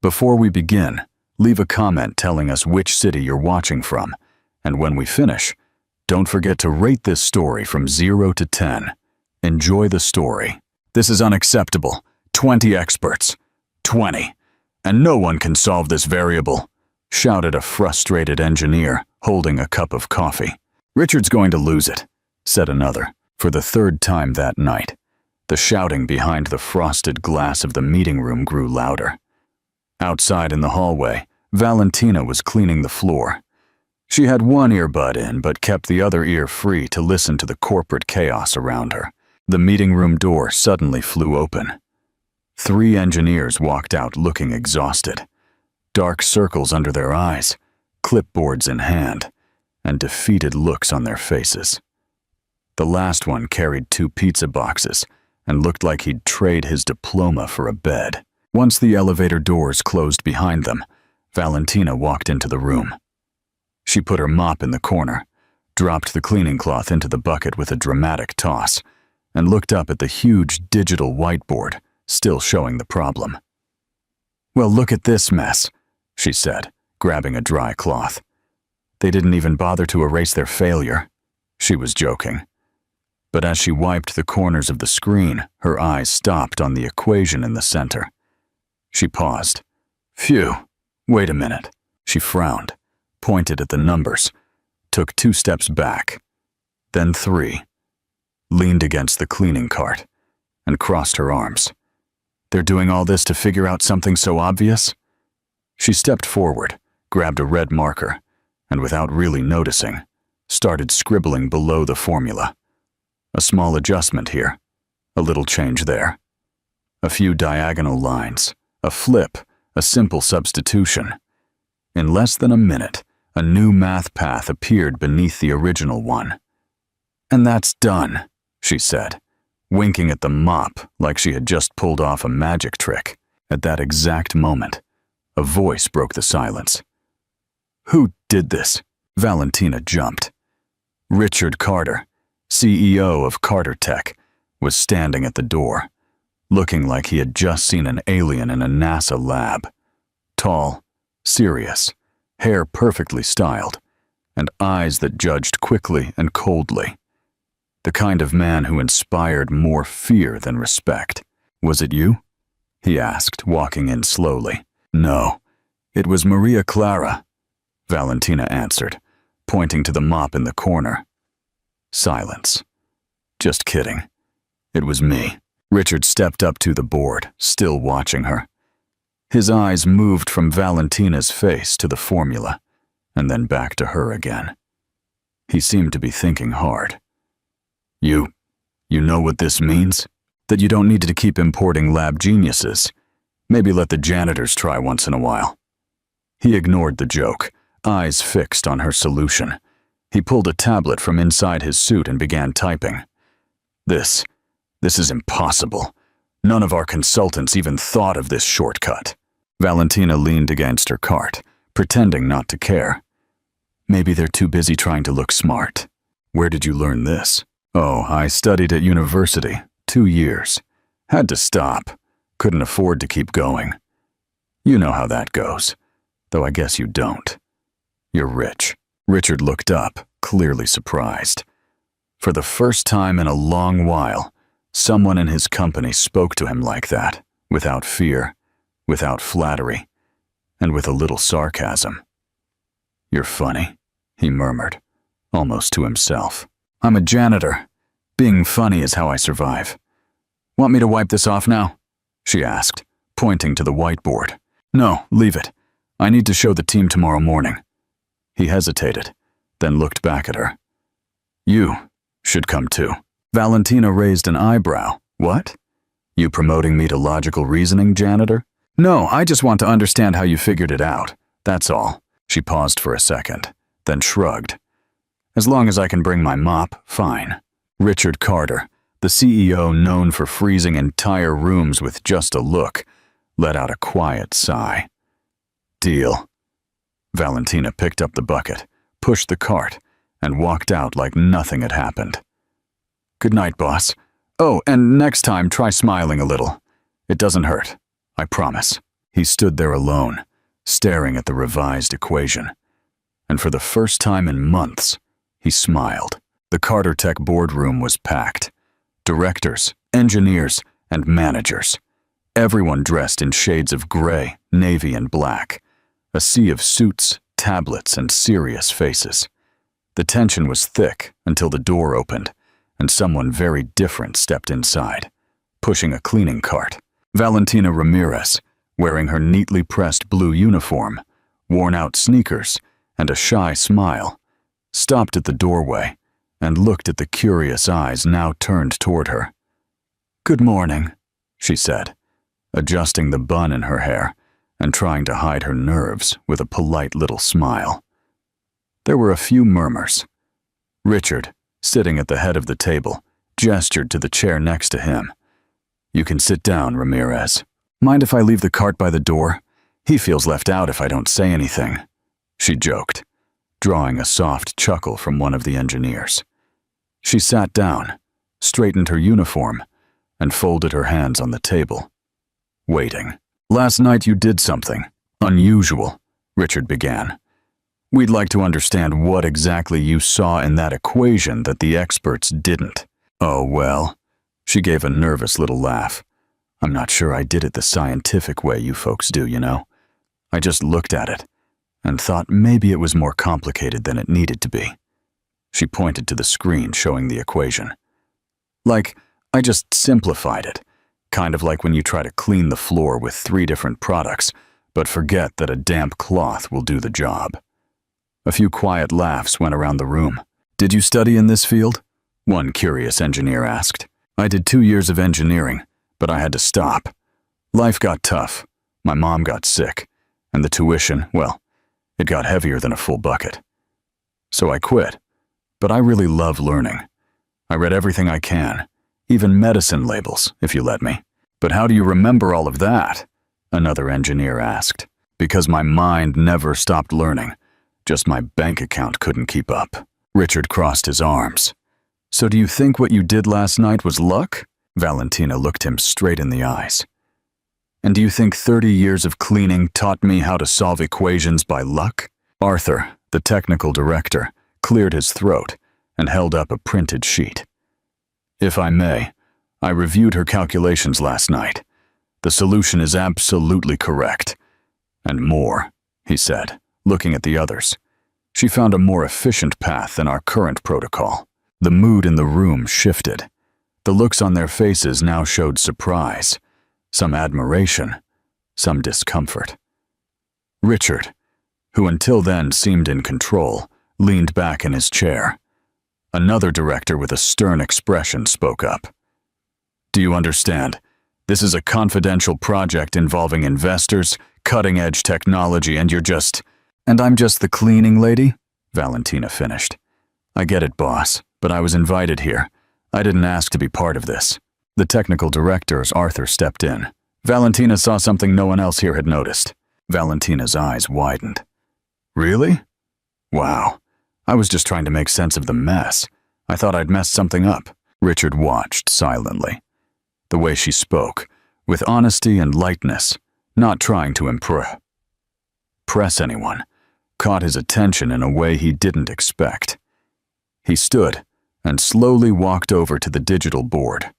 Before we begin, leave a comment telling us which city you're watching from, and when we finish, don't forget to rate this story from 0 to 10. Enjoy the story. This is unacceptable. 20 experts. 20. And no one can solve this variable, shouted a frustrated engineer, holding a cup of coffee. Richard's going to lose it, said another, for the third time that night. The shouting behind the frosted glass of the meeting room grew louder. Outside in the hallway, Valentina was cleaning the floor. She had one earbud in but kept the other ear free to listen to the corporate chaos around her. The meeting room door suddenly flew open. 3 engineers walked out looking exhausted, dark circles under their eyes, clipboards in hand, and defeated looks on their faces. The last one carried 2 pizza boxes and looked like he'd trade his diploma for a bed. Once the elevator doors closed behind them, Valentina walked into the room. She put her mop in the corner, dropped the cleaning cloth into the bucket with a dramatic toss, and looked up at the huge digital whiteboard, still showing the problem. "Well, look at this mess," she said, grabbing a dry cloth. "They didn't even bother to erase their failure." She was joking. But as she wiped the corners of the screen, her eyes stopped on the equation in the center. She paused. "Phew, wait a minute." She frowned, pointed at the numbers, took 2 steps back, then 3, leaned against the cleaning cart, and crossed her arms. "They're doing all this to figure out something so obvious?" She stepped forward, grabbed a red marker, and without really noticing, started scribbling below the formula. A small adjustment here, a little change there. A few diagonal lines, a flip, a simple substitution. In less than a minute, a new math path appeared beneath the original one. "And that's done," she said, winking at the mop like she had just pulled off a magic trick. At that exact moment, a voice broke the silence. "Who did this?" Valentina jumped. Richard Carter, CEO of Carter Tech, was standing at the door, looking like he had just seen an alien in a NASA lab. Tall, serious, hair perfectly styled, and eyes that judged quickly and coldly. The kind of man who inspired more fear than respect. "Was it you?" he asked, walking in slowly. "No, it was Maria Clara," Valentina answered, pointing to the mop in the corner. Silence. "Just kidding. It was me." Richard stepped up to the board, still watching her. His eyes moved from Valentina's face to the formula, and then back to her again. He seemed to be thinking hard. You know what this means? That you don't need to keep importing lab geniuses. Maybe let the janitors try once in a while." He ignored the joke, eyes fixed on her solution. He pulled a tablet from inside his suit and began typing. This is impossible. None of our consultants even thought of this shortcut." Valentina leaned against her cart, pretending not to care. "Maybe they're too busy trying to look smart." "Where did you learn this?" "Oh, I studied at university, 2 years. Had to stop. Couldn't afford to keep going. You know how that goes, though I guess you don't. You're rich." Richard looked up, clearly surprised. For the first time in a long while, someone in his company spoke to him like that, without fear, without flattery, and with a little sarcasm. "You're funny," he murmured, almost to himself. "I'm a janitor. Being funny is how I survive. Want me to wipe this off now?" she asked, pointing to the whiteboard. "No, leave it. I need to show the team tomorrow morning." He hesitated, then looked back at her. "You should come too." Valentina raised an eyebrow. "What? You promoting me to logical reasoning, janitor?" "No, I just want to understand how you figured it out. That's all." She paused for a second, then shrugged. "As long as I can bring my mop, fine." Richard Carter, the CEO known for freezing entire rooms with just a look, let out a quiet sigh. "Deal." Valentina picked up the bucket, pushed the cart, and walked out like nothing had happened. "Good night, boss. Oh, and next time try smiling a little. It doesn't hurt. I promise." He stood there alone, staring at the revised equation. And for the first time in months, he smiled. The Carter Tech boardroom was packed. Directors, engineers, and managers. Everyone dressed in shades of gray, navy, and black. A sea of suits, tablets, and serious faces. The tension was thick until the door opened, and someone very different stepped inside, pushing a cleaning cart. Valentina Ramirez, wearing her neatly pressed blue uniform, worn-out sneakers, and a shy smile, stopped at the doorway and looked at the curious eyes now turned toward her. "Good morning," she said, adjusting the bun in her hair and trying to hide her nerves with a polite little smile. There were a few murmurs. Richard, sitting at the head of the table, gestured to the chair next to him. "You can sit down, Ramirez. Mind if I leave the cart by the door? He feels left out if I don't say anything," she joked, drawing a soft chuckle from one of the engineers. She sat down, straightened her uniform, and folded her hands on the table, waiting. "Last night you did something unusual," Richard began. "We'd like to understand what exactly you saw in that equation that the experts didn't." "Oh, well," she gave a nervous little laugh. "I'm not sure I did it the scientific way you folks do, you know. I just looked at it and thought maybe it was more complicated than it needed to be." She pointed to the screen showing the equation. "Like, I just simplified it, kind of like when you try to clean the floor with 3 different products, but forget that a damp cloth will do the job." A few quiet laughs went around the room. "Did you study in this field?" one curious engineer asked. "I did 2 years of engineering, but I had to stop. Life got tough, my mom got sick, and the tuition, well, it got heavier than a full bucket. So I quit, but I really love learning. I read everything I can, even medicine labels, if you let me." "But how do you remember all of that?" another engineer asked. "Because my mind never stopped learning, just my bank account couldn't keep up." Richard crossed his arms. "So do you think what you did last night was luck?" Valentina looked him straight in the eyes. "And do you think 30 years of cleaning taught me how to solve equations by luck?" Arthur, the technical director, cleared his throat and held up a printed sheet. "If I may, I reviewed her calculations last night. The solution is absolutely correct. And more," he said, looking at the others. "She found a more efficient path than our current protocol." The mood in the room shifted. The looks on their faces now showed surprise, some admiration, some discomfort. Richard, who until then seemed in control, leaned back in his chair. Another director with a stern expression spoke up. "Do you understand? This is a confidential project involving investors, cutting-edge technology, and And I'm just the cleaning lady?" Valentina finished. "I get it, boss, but I was invited here. I didn't ask to be part of this." The technical director, Arthur, stepped in. Valentina saw something no one else here had noticed. Valentina's eyes widened. "Really? Wow. I was just trying to make sense of the mess. I thought I'd messed something up." Richard watched silently. The way she spoke, with honesty and lightness, not trying to impress anyone, caught his attention in a way he didn't expect. He stood and slowly walked over to the digital board.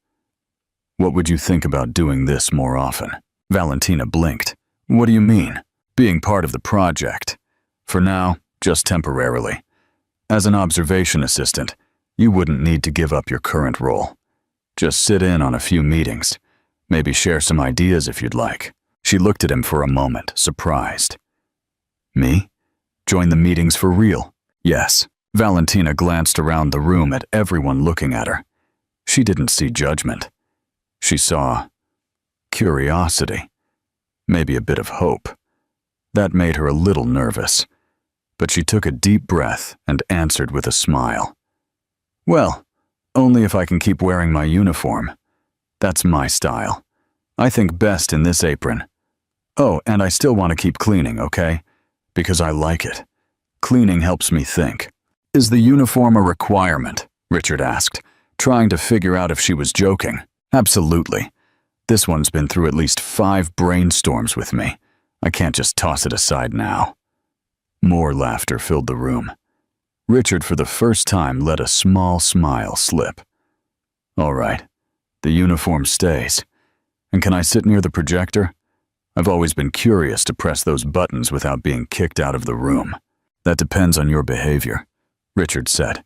"What would you think about doing this more often?" Valentina blinked. "What do you mean?" "Being part of the project. For now, just temporarily. As an observation assistant, you wouldn't need to give up your current role. Just sit in on a few meetings. Maybe share some ideas if you'd like." She looked at him for a moment, surprised. "Me? Join the meetings for real?" "Yes." Valentina glanced around the room at everyone looking at her. She didn't see judgment. She saw curiosity, maybe a bit of hope. That made her a little nervous, but she took a deep breath and answered with a smile. "Well, only if I can keep wearing my uniform. That's my style. I think best in this apron. Oh, and I still want to keep cleaning, okay? Because I like it. Cleaning helps me think." "Is the uniform a requirement?" Richard asked, trying to figure out if she was joking. "Absolutely. This one's been through at least 5 brainstorms with me. I can't just toss it aside now." More laughter filled the room. Richard, for the first time, let a small smile slip. "All right, the uniform stays. And can I sit near the projector? I've always been curious to press those buttons without being kicked out of the room." "That depends on your behavior," Richard said,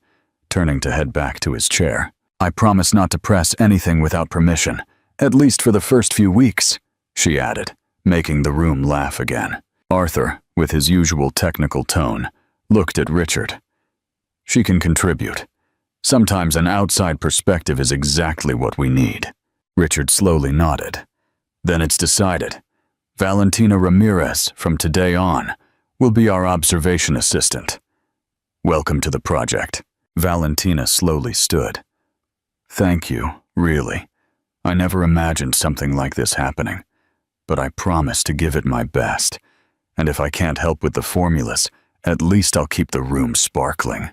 turning to head back to his chair. "I promise not to press anything without permission, at least for the first few weeks," she added, making the room laugh again. Arthur, with his usual technical tone, looked at Richard. "She can contribute. Sometimes an outside perspective is exactly what we need." Richard slowly nodded. "Then it's decided. Valentina Ramirez, from today on, will be our observation assistant. Welcome to the project." Valentina slowly stood. "Thank you, really. I never imagined something like this happening, but I promise to give it my best. And if I can't help with the formulas, at least I'll keep the room sparkling."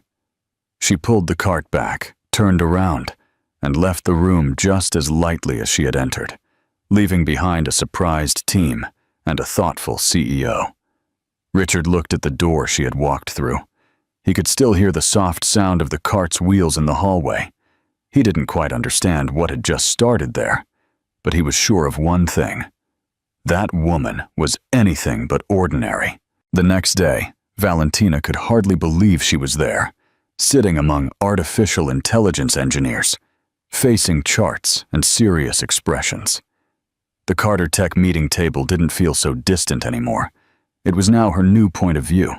She pulled the cart back, turned around, and left the room just as lightly as she had entered, leaving behind a surprised team and a thoughtful CEO. Richard looked at the door she had walked through. He could still hear the soft sound of the cart's wheels in the hallway. He didn't quite understand what had just started there, but he was sure of one thing. That woman was anything but ordinary. The next day, Valentina could hardly believe she was there, sitting among artificial intelligence engineers, facing charts and serious expressions. The Carter Tech meeting table didn't feel so distant anymore. It was now her new point of view.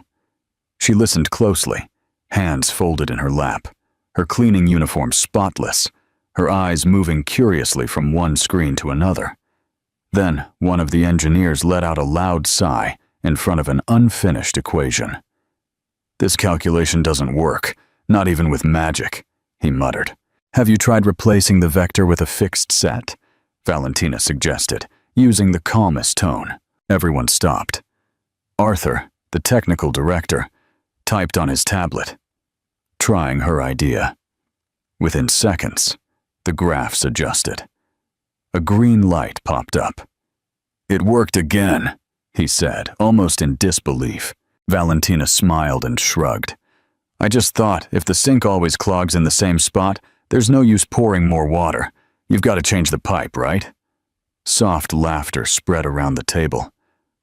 She listened closely, hands folded in her lap, her cleaning uniform spotless, her eyes moving curiously from one screen to another. Then one of the engineers let out a loud sigh in front of an unfinished equation. "This calculation doesn't work, not even with magic," he muttered. "Have you tried replacing the vector with a fixed set?" Valentina suggested, using the calmest tone. Everyone stopped. Arthur, the technical director, typed on his tablet, trying her idea. Within seconds, the graphs adjusted. A green light popped up. "It worked again," he said, almost in disbelief. Valentina smiled and shrugged. "I just thought if the sink always clogs in the same spot, there's no use pouring more water. You've got to change the pipe, right?" Soft laughter spread around the table,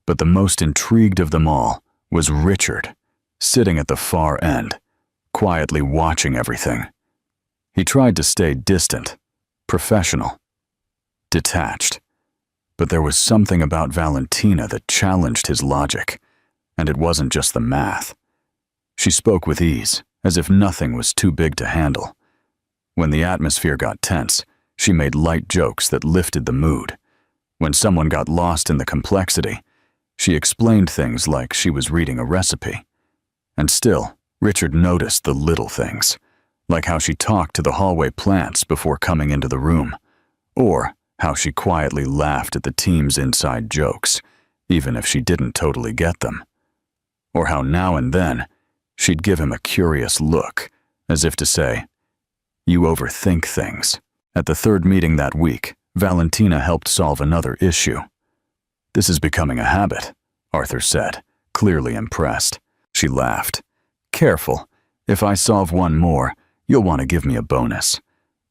but the most intrigued of them all was Richard, sitting at the far end, quietly watching everything. He tried to stay distant, professional, detached, but there was something about Valentina that challenged his logic, and it wasn't just the math. She spoke with ease, as if nothing was too big to handle. When the atmosphere got tense, she made light jokes that lifted the mood. When someone got lost in the complexity, she explained things like she was reading a recipe. And still, Richard noticed the little things, like how she talked to the hallway plants before coming into the room, or how she quietly laughed at the team's inside jokes, even if she didn't totally get them. Or how now and then, she'd give him a curious look, as if to say, "You overthink things." At the third meeting that week, Valentina helped solve another issue. "This is becoming a habit," Arthur said, clearly impressed. She laughed. "Careful. If I solve one more, you'll want to give me a bonus.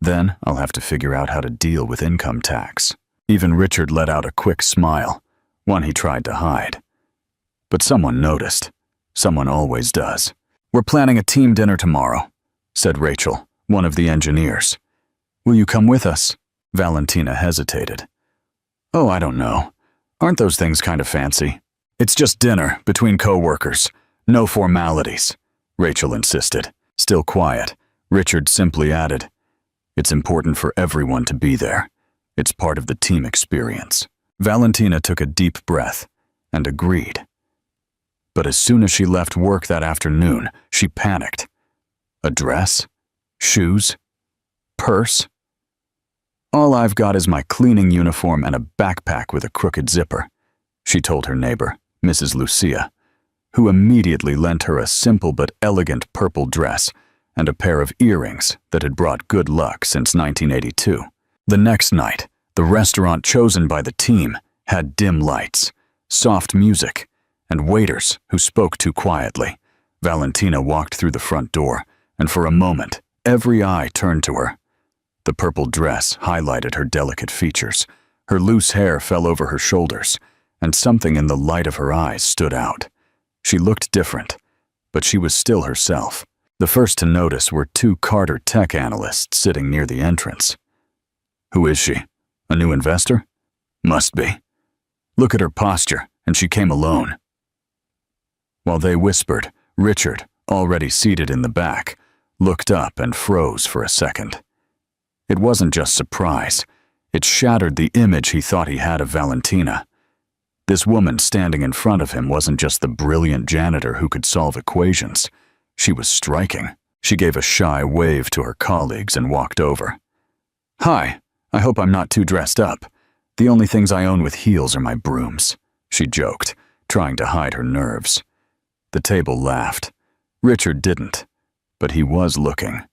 Then I'll have to figure out how to deal with income tax." Even Richard let out a quick smile, one he tried to hide. But someone noticed. Someone always does. "We're planning a team dinner tomorrow," said Rachel, one of the engineers. "Will you come with us?" Valentina hesitated. "Oh, I don't know. Aren't those things kind of fancy?" "It's just dinner, between co-workers. No formalities," Rachel insisted. Still quiet, Richard simply added, "It's important for everyone to be there. It's part of the team experience." Valentina took a deep breath and agreed. But as soon as she left work that afternoon, she panicked. A dress? Shoes? Purse? "All I've got is my cleaning uniform and a backpack with a crooked zipper," she told her neighbor, Mrs. Lucia, who immediately lent her a simple but elegant purple dress and a pair of earrings that had brought good luck since 1982. The next night, the restaurant chosen by the team had dim lights, soft music, and waiters who spoke too quietly. Valentina walked through the front door, and for a moment, every eye turned to her. The purple dress highlighted her delicate features. Her loose hair fell over her shoulders, and something in the light of her eyes stood out. She looked different, but she was still herself. The first to notice were two Carter tech analysts sitting near the entrance. Who is she? A new investor? Must be. Look at her posture, and she came alone. While they whispered, Richard, already seated in the back, looked up and froze for a second. It wasn't just surprise. It shattered the image he thought he had of Valentina. This woman standing in front of him wasn't just the brilliant janitor who could solve equations. She was striking. She gave a shy wave to her colleagues and walked over. "Hi, I hope I'm not too dressed up. The only things I own with heels are my brooms," she joked, trying to hide her nerves. The table laughed. Richard didn't, but he was looking.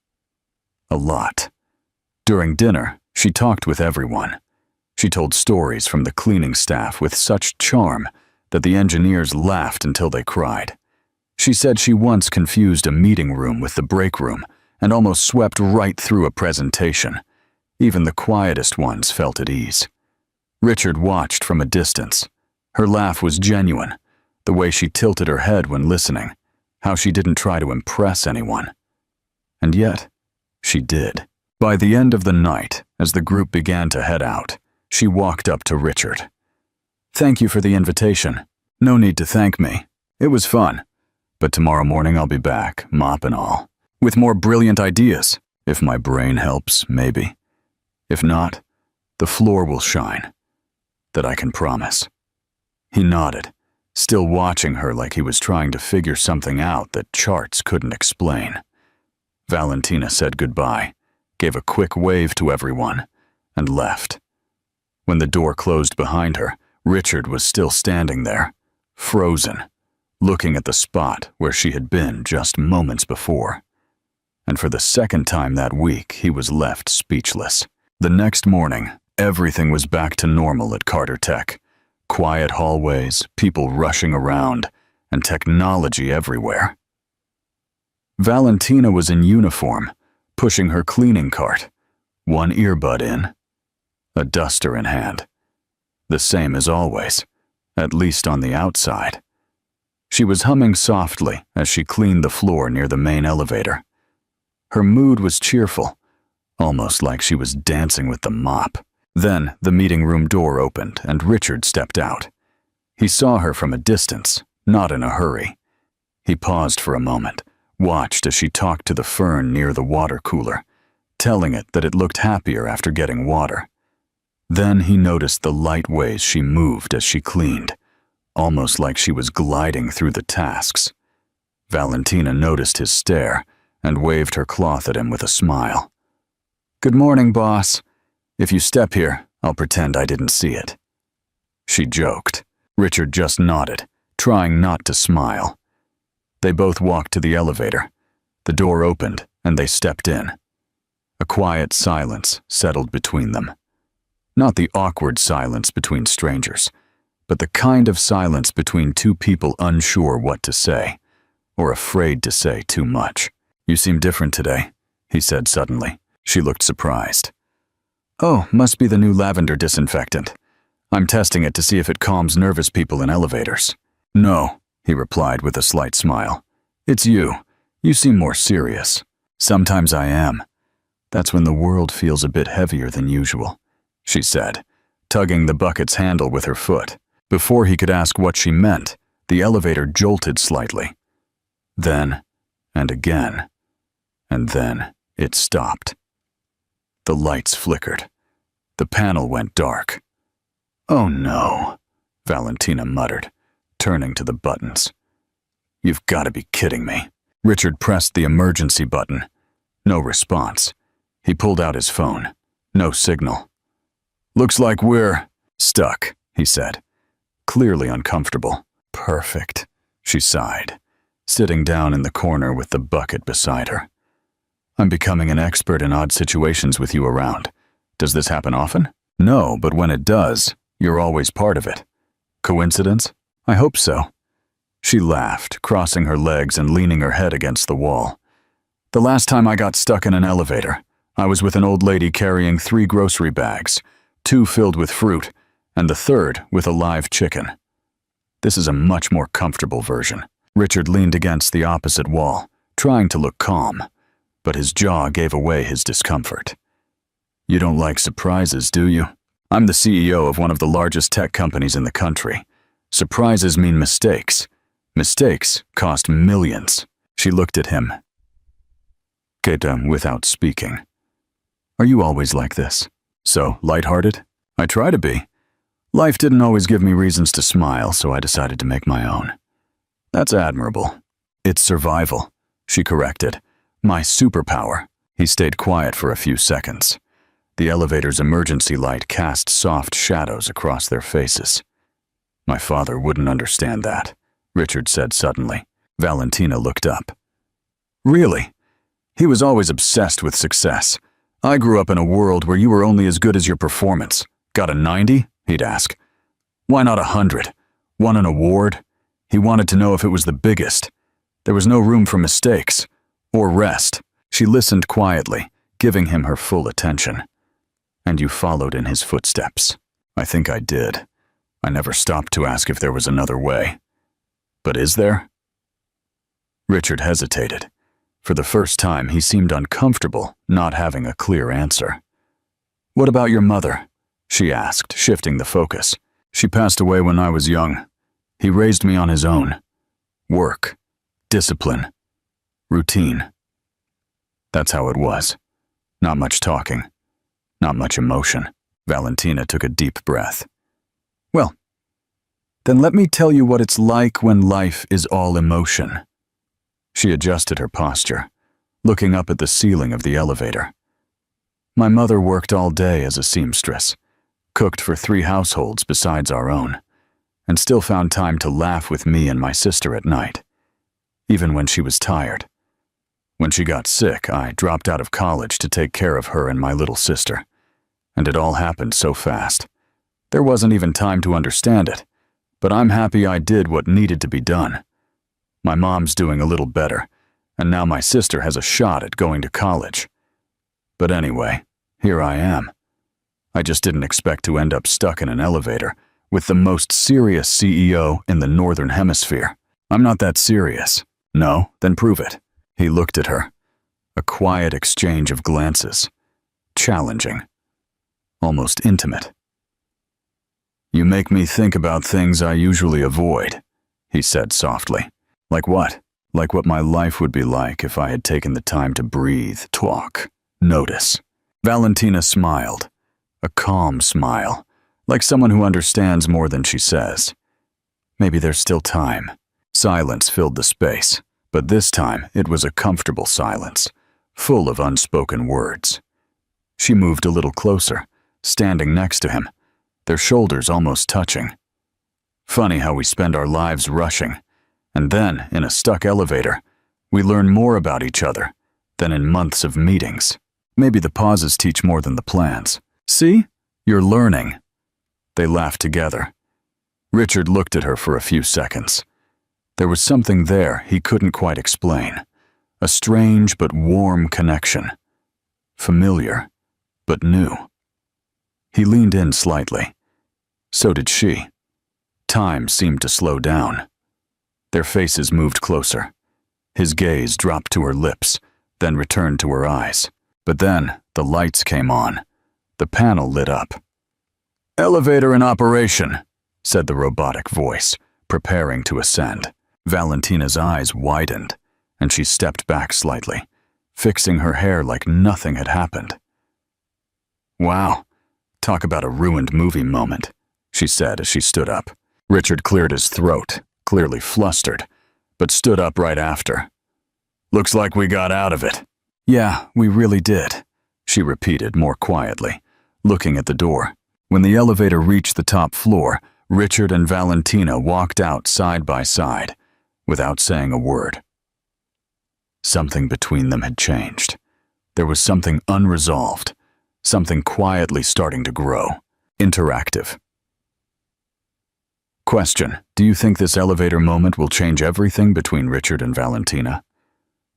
A lot. During dinner, she talked with everyone. She told stories from the cleaning staff with such charm that the engineers laughed until they cried. She said she once confused a meeting room with the break room and almost swept right through a presentation. Even the quietest ones felt at ease. Richard watched from a distance. Her laugh was genuine, the way she tilted her head when listening, how she didn't try to impress anyone. And yet, she did. By the end of the night, as the group began to head out, she walked up to Richard. "Thank you for the invitation. No need to thank me. It was fun. But tomorrow morning I'll be back, mop and all, with more brilliant ideas. If my brain helps, maybe. If not, the floor will shine. That I can promise." He nodded, still watching her like he was trying to figure something out that charts couldn't explain. Valentina said goodbye, gave a quick wave to everyone, and left. When the door closed behind her, Richard was still standing there, frozen, looking at the spot where she had been just moments before. And for the second time that week, he was left speechless. The next morning, everything was back to normal at Carter Tech. Quiet hallways, people rushing around, and technology everywhere. Valentina was in uniform, pushing her cleaning cart, one earbud in, a duster in hand. The same as always, at least on the outside. She was humming softly as she cleaned the floor near the main elevator. Her mood was cheerful, almost like she was dancing with the mop. Then the meeting room door opened and Richard stepped out. He saw her from a distance, not in a hurry. He paused for a moment, watched as she talked to the fern near the water cooler, telling it that it looked happier after getting water. Then he noticed the light ways she moved as she cleaned, almost like she was gliding through the tasks. Valentina noticed his stare and waved her cloth at him with a smile. "Good morning, boss. If you step here, I'll pretend I didn't see it." She joked. Richard just nodded, trying not to smile. They both walked to the elevator. The door opened, and they stepped in. A quiet silence settled between them. Not the awkward silence between strangers, but the kind of silence between two people unsure what to say, or afraid to say too much. "You seem different today," he said suddenly. She looked surprised. "Oh, must be the new lavender disinfectant. I'm testing it to see if it calms nervous people in elevators." "No," he replied with a slight smile. "It's you. You seem more serious." "Sometimes I am. That's when the world feels a bit heavier than usual," she said, tugging the bucket's handle with her foot. Before he could ask what she meant, the elevator jolted slightly. Then, and again, and then it stopped. The lights flickered. The panel went dark. "Oh no," Valentina muttered, turning to the buttons. "You've got to be kidding me." Richard pressed the emergency button. No response. He pulled out his phone. No signal. "Looks like we're stuck," he said, clearly uncomfortable. "Perfect," she sighed, sitting down in the corner with the bucket beside her. "I'm becoming an expert in odd situations with you around. Does this happen often?" "No, but when it does, you're always part of it. Coincidence? I hope so. She laughed, crossing her legs and leaning her head against the wall. The last time I got stuck in an elevator, I was with an old lady carrying 3 grocery bags, 2 filled with fruit, and the third with a live chicken. This is a much more comfortable version. Richard leaned against the opposite wall, trying to look calm, but his jaw gave away his discomfort. You don't like surprises, do you? I'm the CEO of one of the largest tech companies in the country. Surprises mean mistakes. Mistakes cost millions. She looked at him, without speaking. Are you always like this? So lighthearted? I try to be. Life didn't always give me reasons to smile, so I decided to make my own. That's admirable. It's survival, she corrected. My superpower. He stayed quiet for a few seconds. The elevator's emergency light cast soft shadows across their faces. My father wouldn't understand that, Richard said suddenly. Valentina looked up. Really? He was always obsessed with success. I grew up in a world where you were only as good as your performance. Got a 90? He'd ask. Why not 100? Won an award? He wanted to know if it was the biggest. There was no room for mistakes. Or rest. She listened quietly, giving him her full attention. And you followed in his footsteps. I think I did. I never stopped to ask if there was another way. But is there? Richard hesitated. For the first time, he seemed uncomfortable, not having a clear answer. What about your mother? She asked, shifting the focus. She passed away when I was young. He raised me on his own. Work. Discipline. Routine. That's how it was. Not much talking. Not much emotion. Valentina took a deep breath. Well, then let me tell you what it's like when life is all emotion. She adjusted her posture, looking up at the ceiling of the elevator. My mother worked all day as a seamstress, cooked for 3 households besides our own, and still found time to laugh with me and my sister at night, even when she was tired. When she got sick, I dropped out of college to take care of her and my little sister, and it all happened so fast. There wasn't even time to understand it, but I'm happy I did what needed to be done. My mom's doing a little better, and now my sister has a shot at going to college. But anyway, here I am. I just didn't expect to end up stuck in an elevator with the most serious CEO in the Northern Hemisphere. I'm not that serious. No? Then prove it. He looked at her. A quiet exchange of glances. Challenging. Almost intimate. You make me think about things I usually avoid, he said softly. Like what? Like what my life would be like if I had taken the time to breathe, talk, notice. Valentina smiled. A calm smile, like someone who understands more than she says. Maybe there's still time. Silence filled the space, but this time it was a comfortable silence, full of unspoken words. She moved a little closer, standing next to him, their shoulders almost touching. Funny how we spend our lives rushing, and then, in a stuck elevator, we learn more about each other than in months of meetings. Maybe the pauses teach more than the plans. See? You're learning. They laughed together. Richard looked at her for a few seconds. There was something there he couldn't quite explain. A strange but warm connection. Familiar, but new. He leaned in slightly. So did she. Time seemed to slow down. Their faces moved closer. His gaze dropped to her lips, then returned to her eyes. But then the lights came on. The panel lit up. "Elevator in operation," said the robotic voice, preparing to ascend. Valentina's eyes widened, and she stepped back slightly, fixing her hair like nothing had happened. "Wow, talk about a ruined movie moment," she said as she stood up. Richard cleared his throat, clearly flustered, but stood up right after. "Looks like we got out of it." "Yeah, we really did," she repeated more quietly, looking at the door. When the elevator reached the top floor, Richard and Valentina walked out side by side, without saying a word. Something between them had changed. There was something unresolved, something quietly starting to grow, interactive. Question: do you think this elevator moment will change everything between Richard and Valentina?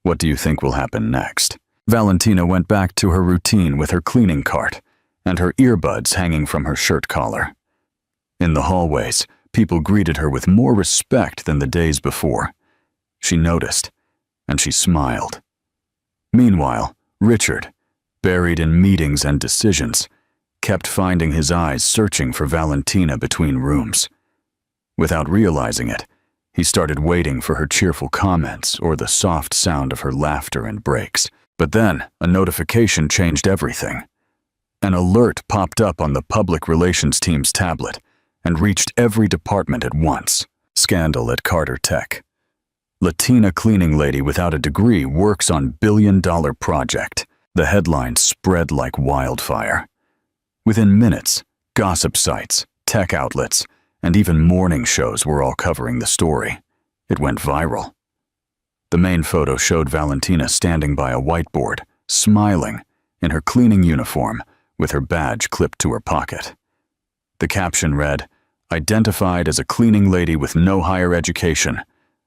What do you think will happen next? Valentina went back to her routine with her cleaning cart and her earbuds hanging from her shirt collar. In the hallways, people greeted her with more respect than the days before. She noticed, and she smiled. Meanwhile, Richard, buried in meetings and decisions, kept finding his eyes searching for Valentina between rooms. Without realizing it, he started waiting for her cheerful comments or the soft sound of her laughter and breaks. But then, a notification changed everything. An alert popped up on the public relations team's tablet and reached every department at once. Scandal at Carter Tech. Latina cleaning lady without a degree works on billion-dollar project. The headlines spread like wildfire. Within minutes, gossip sites, tech outlets, and even morning shows were all covering the story. It went viral. The main photo showed Valentina standing by a whiteboard, smiling, in her cleaning uniform, with her badge clipped to her pocket. The caption read, "Identified as a cleaning lady with no higher education,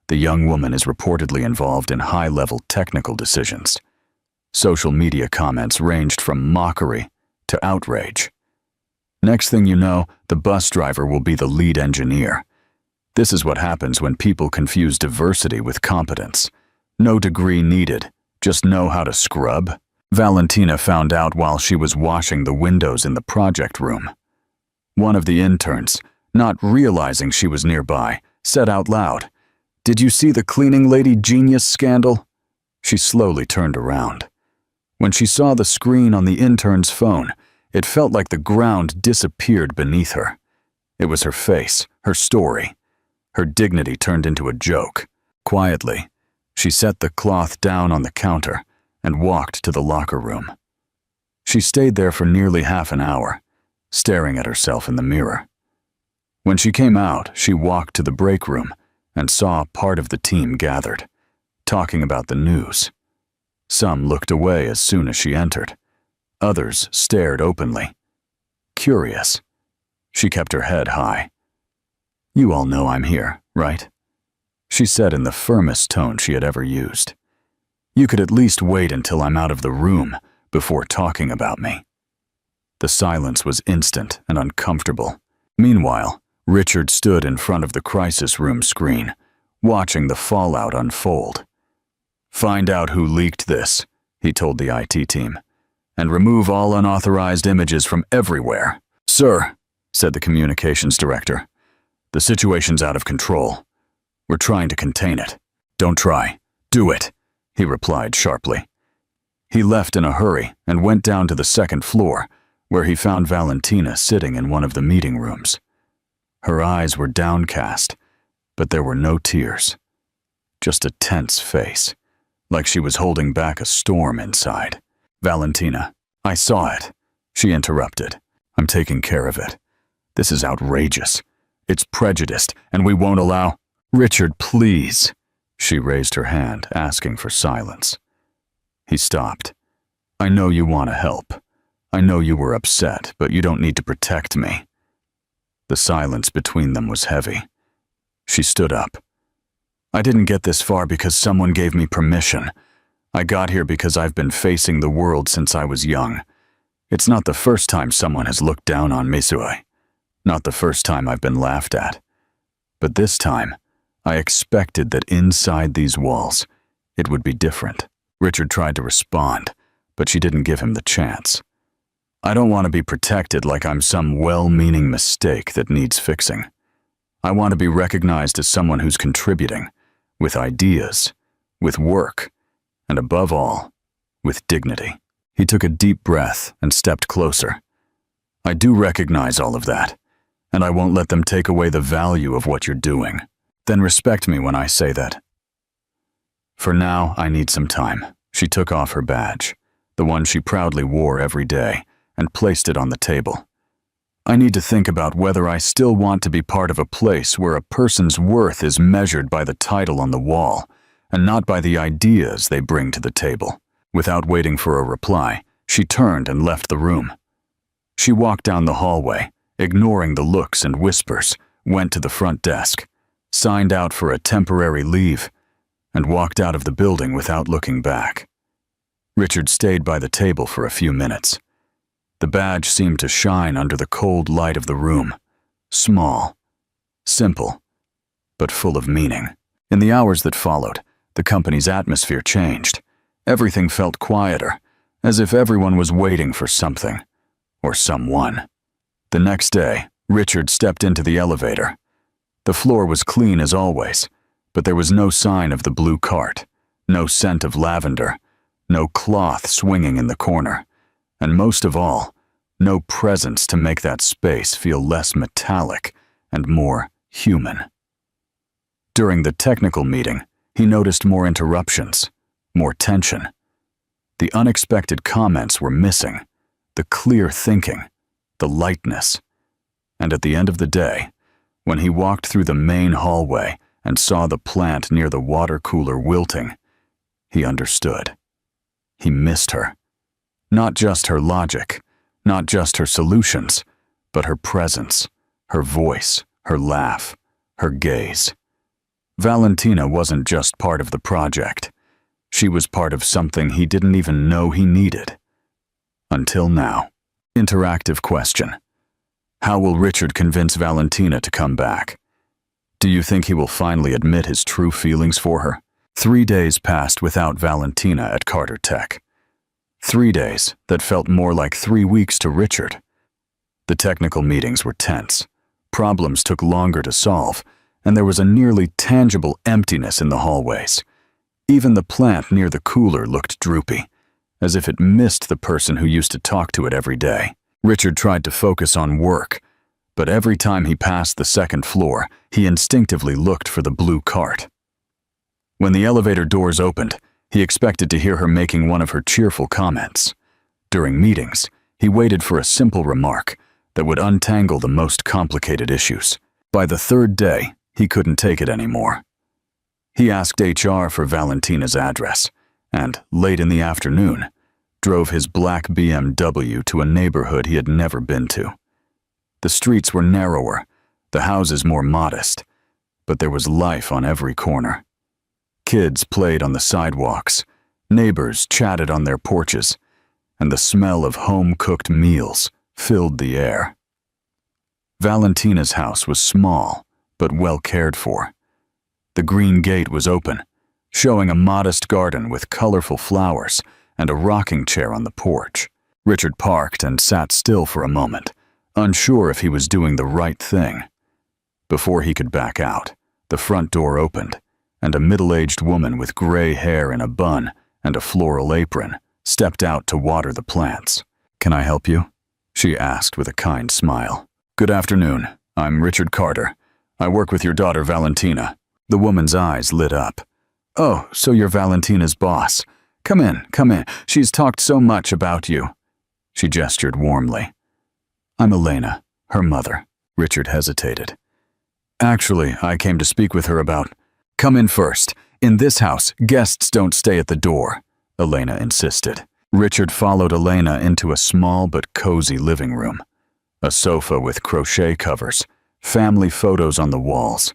the young woman is reportedly involved in high-level technical decisions." Social media comments ranged from mockery to outrage. Next thing you know, the bus driver will be the lead engineer. This is what happens when people confuse diversity with competence. No degree needed, just know how to scrub. Valentina found out while she was washing the windows in the project room. One of the interns, not realizing she was nearby, said out loud, "Did you see the cleaning lady genius scandal?" She slowly turned around. When she saw the screen on the intern's phone, it felt like the ground disappeared beneath her. It was her face, her story. Her dignity turned into a joke. Quietly, she set the cloth down on the counter and walked to the locker room. She stayed there for nearly half an hour, staring at herself in the mirror. When she came out, she walked to the break room and saw part of the team gathered, talking about the news. Some looked away as soon as she entered. Others stared openly. Curious. She kept her head high. "You all know I'm here, right?" she said in the firmest tone she had ever used. "You could at least wait until I'm out of the room before talking about me." The silence was instant and uncomfortable. Meanwhile, Richard stood in front of the crisis room screen, watching the fallout unfold. "Find out who leaked this," he told the IT team, "and remove all unauthorized images from everywhere." "Sir," said the communications director, "the situation's out of control. We're trying to contain it." "Don't try. Do it," he replied sharply. He left in a hurry and went down to the second floor, where he found Valentina sitting in one of the meeting rooms. Her eyes were downcast, but there were no tears. Just a tense face, like she was holding back a storm inside. "Valentina, I saw it," she interrupted. "I'm taking care of it. This is outrageous. It's prejudiced, and we won't allow—" "Richard, please." She raised her hand, asking for silence. He stopped. "I know you want to help. I know you were upset, but you don't need to protect me." The silence between them was heavy. She stood up. "I didn't get this far because someone gave me permission. I got here because I've been facing the world since I was young. It's not the first time someone has looked down on me, Sui. Not the first time I've been laughed at. But this time, I expected that inside these walls, it would be different." Richard tried to respond, but she didn't give him the chance. "I don't want to be protected like I'm some well-meaning mistake that needs fixing. I want to be recognized as someone who's contributing, with ideas, with work, and above all, with dignity." He took a deep breath and stepped closer. "I do recognize all of that, and I won't let them take away the value of what you're doing. Then respect me when I say that. For now, I need some time." She took off her badge, the one she proudly wore every day, and placed it on the table. "I need to think about whether I still want to be part of a place where a person's worth is measured by the title on the wall, and not by the ideas they bring to the table." Without waiting for a reply, she turned and left the room. She walked down the hallway, ignoring the looks and whispers, went to the front desk, signed out for a temporary leave, and walked out of the building without looking back. Richard stayed by the table for a few minutes. The badge seemed to shine under the cold light of the room. Small, simple, but full of meaning. In the hours that followed, the company's atmosphere changed. Everything felt quieter, as if everyone was waiting for something, or someone. The next day, Richard stepped into the elevator. The floor was clean as always, but there was no sign of the blue cart, no scent of lavender, no cloth swinging in the corner, and most of all, no presence to make that space feel less metallic and more human. During the technical meeting, he noticed more interruptions, more tension. The unexpected comments were missing, the clear thinking, the lightness. And at the end of the day, when he walked through the main hallway and saw the plant near the water cooler wilting, he understood. He missed her. Not just her logic, not just her solutions, but her presence, her voice, her laugh, her gaze. Valentina wasn't just part of the project. She was part of something he didn't even know he needed. Until now. Interactive question. How will Richard convince Valentina to come back? Do you think he will finally admit his true feelings for her? 3 days passed without Valentina at Carter Tech. 3 days that felt more like 3 weeks to Richard. The technical meetings were tense. Problems took longer to solve, and there was a nearly tangible emptiness in the hallways. Even the plant near the cooler looked droopy, as if it missed the person who used to talk to it every day. Richard tried to focus on work, but every time he passed the second floor, he instinctively looked for the blue cart. When the elevator doors opened, he expected to hear her making one of her cheerful comments. During meetings, he waited for a simple remark that would untangle the most complicated issues. By the third day, he couldn't take it anymore. He asked HR for Valentina's address, and, late in the afternoon, drove his black BMW to a neighborhood he had never been to. The streets were narrower, the houses more modest, but there was life on every corner. Kids played on the sidewalks, neighbors chatted on their porches, and the smell of home-cooked meals filled the air. Valentina's house was small, but well cared for. The green gate was open, showing a modest garden with colorful flowers and a rocking chair on the porch. Richard parked and sat still for a moment, unsure if he was doing the right thing. Before he could back out, the front door opened, and a middle-aged woman with gray hair in a bun and a floral apron stepped out to water the plants. "Can I help you?" she asked with a kind smile. "Good afternoon. I'm Richard Carter. I work with your daughter Valentina." The woman's eyes lit up. "Oh, so you're Valentina's boss. Come in, come in. She's talked so much about you." She gestured warmly. "I'm Elena, her mother." Richard hesitated. "Actually, I came to speak with her about—" "Come in first. In this house, guests don't stay at the door," Elena insisted. Richard followed Elena into a small but cozy living room. A sofa with crochet covers, family photos on the walls,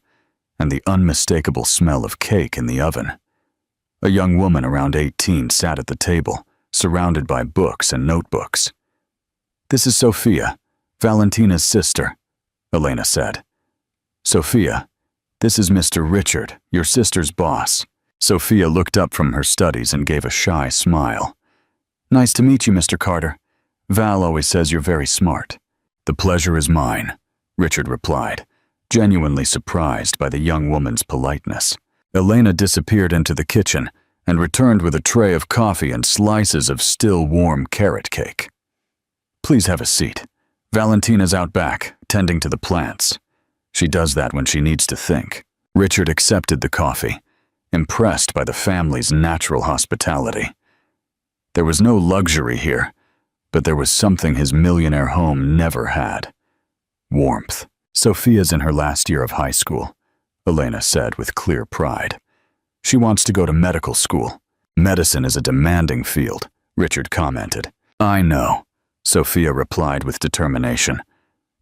and the unmistakable smell of cake in the oven. A young woman around 18 sat at the table, surrounded by books and notebooks. "This is Sophia, Valentina's sister," Elena said. "Sophia, this is Mr. Richard, your sister's boss." Sophia looked up from her studies and gave a shy smile. "Nice to meet you, Mr. Carter. Val always says you're very smart." "The pleasure is mine," Richard replied, genuinely surprised by the young woman's politeness. Elena disappeared into the kitchen and returned with a tray of coffee and slices of still warm carrot cake. "Please have a seat. Valentina's out back, tending to the plants. She does that when she needs to think." Richard accepted the coffee, impressed by the family's natural hospitality. There was no luxury here, but there was something his millionaire home never had. Warmth. "Sophia's in her last year of high school," Elena said with clear pride. "She wants to go to medical school." "Medicine is a demanding field," Richard commented. "I know," Sophia replied with determination.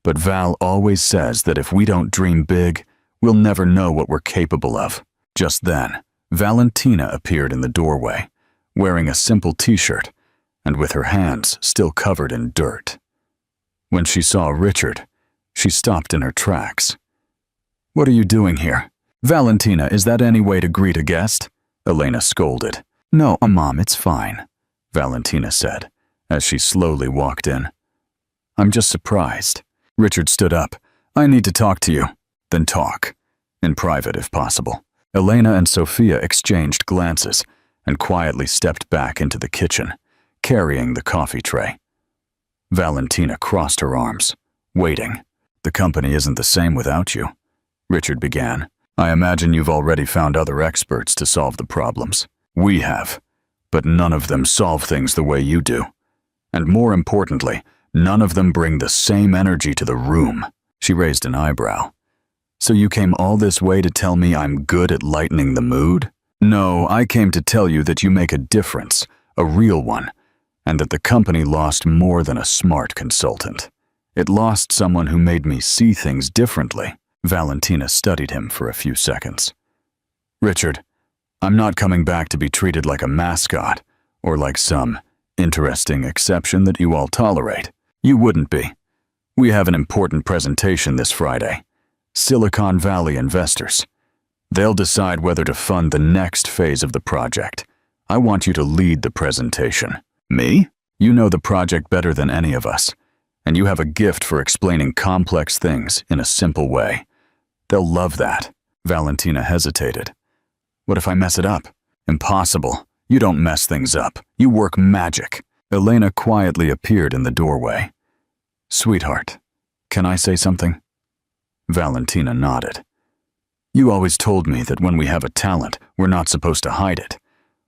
But Val always says that if we don't dream big, we'll never know what we're capable of. Just then, Valentina appeared in the doorway, wearing a simple t-shirt and with her hands still covered in dirt. When she saw Richard, she stopped in her tracks. "What are you doing here?" "Valentina, is that any way to greet a guest?" Elena scolded. "No, Mom, it's fine," Valentina said, as she slowly walked in. "I'm just surprised." Richard stood up. "I need to talk to you." "Then talk. In private, if possible." Elena and Sophia exchanged glances and quietly stepped back into the kitchen, carrying the coffee tray. Valentina crossed her arms, waiting. "The company isn't the same without you," Richard began. "I imagine you've already found other experts to solve the problems. We have, but none of them solve things the way you do. And more importantly, none of them bring the same energy to the room." She raised an eyebrow. "So you came all this way to tell me I'm good at lightening the mood?" "No, I came to tell you that you make a difference, a real one, and that the company lost more than a smart consultant. It lost someone who made me see things differently." Valentina studied him for a few seconds. "Richard, I'm not coming back to be treated like a mascot or like some interesting exception that you all tolerate. You wouldn't be. We have an important presentation this Friday. Silicon Valley investors. They'll decide whether to fund the next phase of the project. I want you to lead the presentation." "Me? You know the project better than any of us, and you have a gift for explaining complex things in a simple way. They'll love that." Valentina hesitated. "What if I mess it up?" "Impossible. You don't mess things up. You work magic." Elena quietly appeared in the doorway. "Sweetheart, can I say something?" Valentina nodded. "You always told me that when we have a talent, we're not supposed to hide it.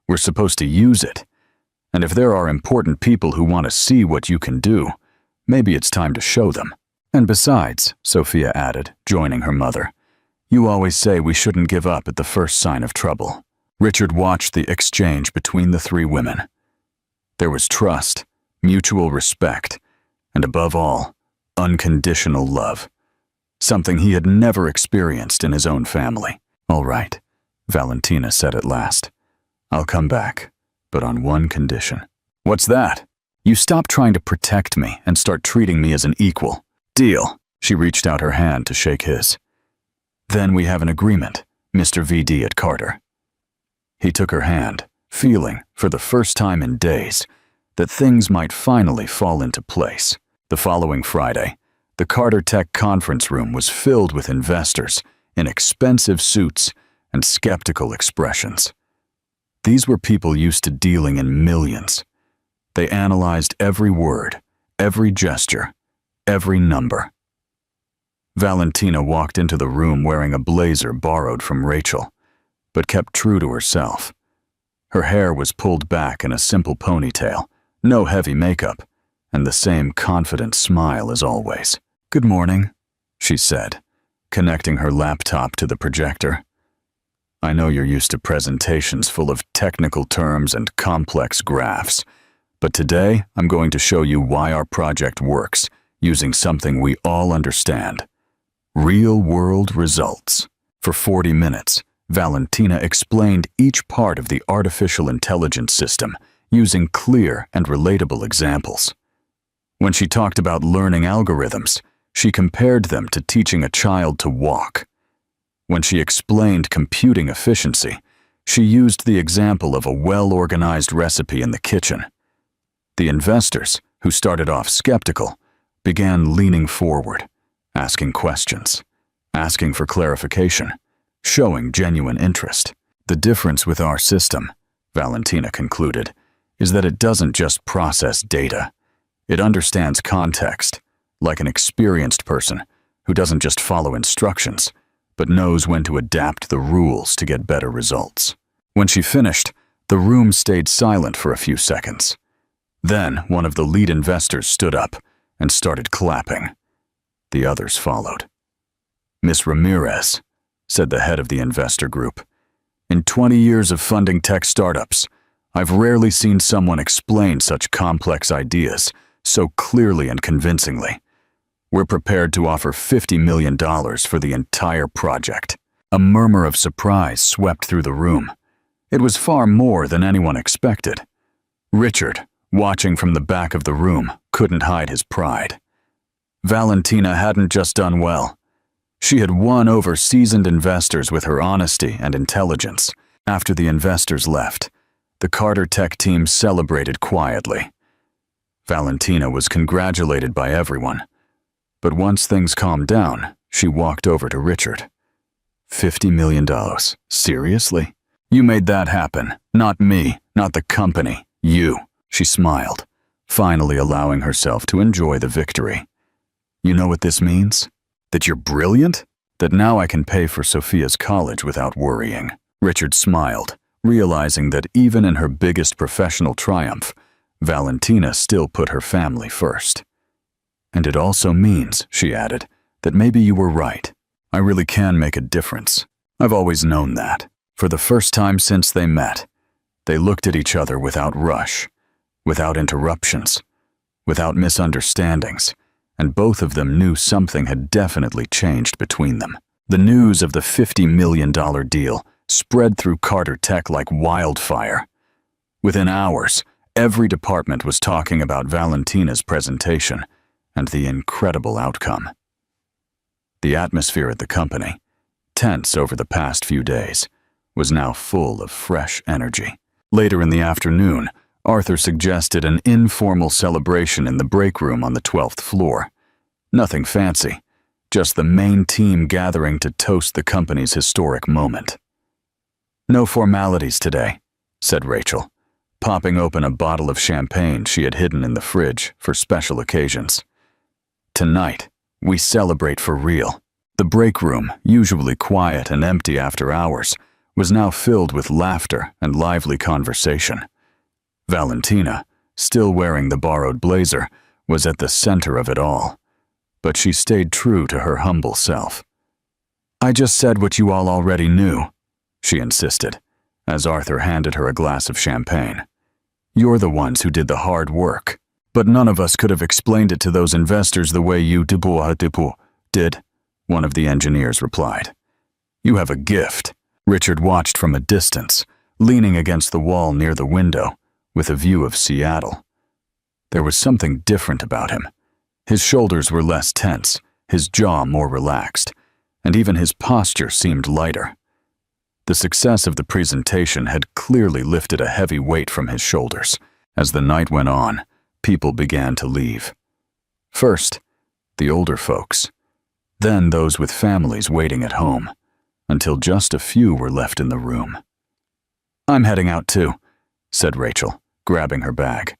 We're supposed to use it. And if there are important people who want to see what you can do, maybe it's time to show them. And besides," Sophia added, joining her mother, "you always say we shouldn't give up at the first sign of trouble." Richard watched the exchange between the three women. There was trust, mutual respect, and above all, unconditional love. Something he had never experienced in his own family. "All right," Valentina said at last. "I'll come back, but on one condition." "What's that?" "You stop trying to protect me and start treating me as an equal." "Deal." She reached out her hand to shake his. "Then we have an agreement, Mr. VD at Carter." He took her hand, feeling, for the first time in days, that things might finally fall into place. The following Friday, the Carter Tech conference room was filled with investors in expensive suits and skeptical expressions. These were people used to dealing in millions. They analyzed every word, every gesture, every number. Valentina walked into the room wearing a blazer borrowed from Rachel, but kept true to herself. Her hair was pulled back in a simple ponytail, no heavy makeup, and the same confident smile as always. "Good morning," she said, connecting her laptop to the projector. "I know you're used to presentations full of technical terms and complex graphs, but today I'm going to show you why our project works using something we all understand. Real-world results." For 40 minutes, Valentina explained each part of the artificial intelligence system using clear and relatable examples. When she talked about learning algorithms, she compared them to teaching a child to walk. When she explained computing efficiency, she used the example of a well-organized recipe in the kitchen. The investors, who started off skeptical, began leaning forward, asking questions, asking for clarification, showing genuine interest. "The difference with our system," Valentina concluded, "is that it doesn't just process data. It understands context, like an experienced person who doesn't just follow instructions, but knows when to adapt the rules to get better results." When she finished, the room stayed silent for a few seconds. Then one of the lead investors stood up and started clapping. The others followed. "Miss Ramirez," said the head of the investor group, "in 20 years of funding tech startups, I've rarely seen someone explain such complex ideas so clearly and convincingly. We're prepared to offer $50 million for the entire project." A murmur of surprise swept through the room. It was far more than anyone expected. Richard, watching from the back of the room, couldn't hide his pride. Valentina hadn't just done well. She had won over seasoned investors with her honesty and intelligence. After the investors left, the Carter Tech team celebrated quietly. Valentina was congratulated by everyone. But once things calmed down, she walked over to Richard. $50 million. Seriously? You made that happen. Not me, not the company. You. She smiled, finally allowing herself to enjoy the victory. You know what this means? That you're brilliant? That now I can pay for Sophia's college without worrying. Richard smiled, realizing that even in her biggest professional triumph, Valentina still put her family first. And it also means, she added, that maybe you were right. I really can make a difference. I've always known that. For the first time since they met, they looked at each other without rush, without interruptions, without misunderstandings, and both of them knew something had definitely changed between them. The news of the $50 million deal spread through Carter Tech like wildfire. Within hours, every department was talking about Valentina's presentation and the incredible outcome. The atmosphere at the company, tense over the past few days, was now full of fresh energy. Later in the afternoon, Arthur suggested an informal celebration in the break room on the 12th floor. Nothing fancy, just the main team gathering to toast the company's historic moment. "No formalities today," said Rachel, popping open a bottle of champagne she had hidden in the fridge for special occasions. "Tonight, we celebrate for real." The break room, usually quiet and empty after hours, was now filled with laughter and lively conversation. Valentina, still wearing the borrowed blazer, was at the center of it all, but she stayed true to her humble self. "I just said what you all already knew," she insisted, as Arthur handed her a glass of champagne. "You're the ones who did the hard work. But none of us could have explained it to those investors the way you did," one of the engineers replied. "You have a gift." Richard watched from a distance, leaning against the wall near the window, with a view of Seattle. There was something different about him. His shoulders were less tense, his jaw more relaxed, and even his posture seemed lighter. The success of the presentation had clearly lifted a heavy weight from his shoulders. As the night went on, people began to leave. First, the older folks, then those with families waiting at home, until just a few were left in the room. "I'm heading out too," said Rachel, grabbing her bag.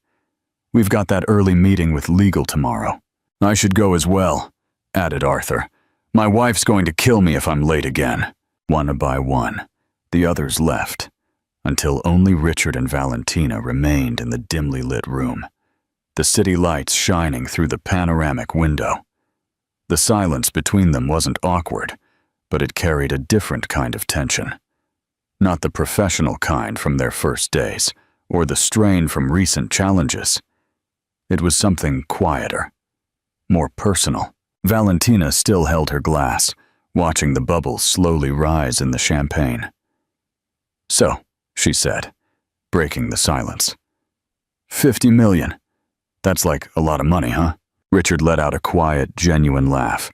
"We've got that early meeting with legal tomorrow." "I should go as well," added Arthur. "My wife's going to kill me if I'm late again." One by one, the others left, until only Richard and Valentina remained in the dimly lit room, the city lights shining through the panoramic window. The silence between them wasn't awkward, but it carried a different kind of tension. Not the professional kind from their first days, or the strain from recent challenges. It was something quieter, more personal. Valentina still held her glass, watching the bubbles slowly rise in the champagne. "So," she said, breaking the silence. $50 million. That's like a lot of money, huh?" Richard let out a quiet, genuine laugh.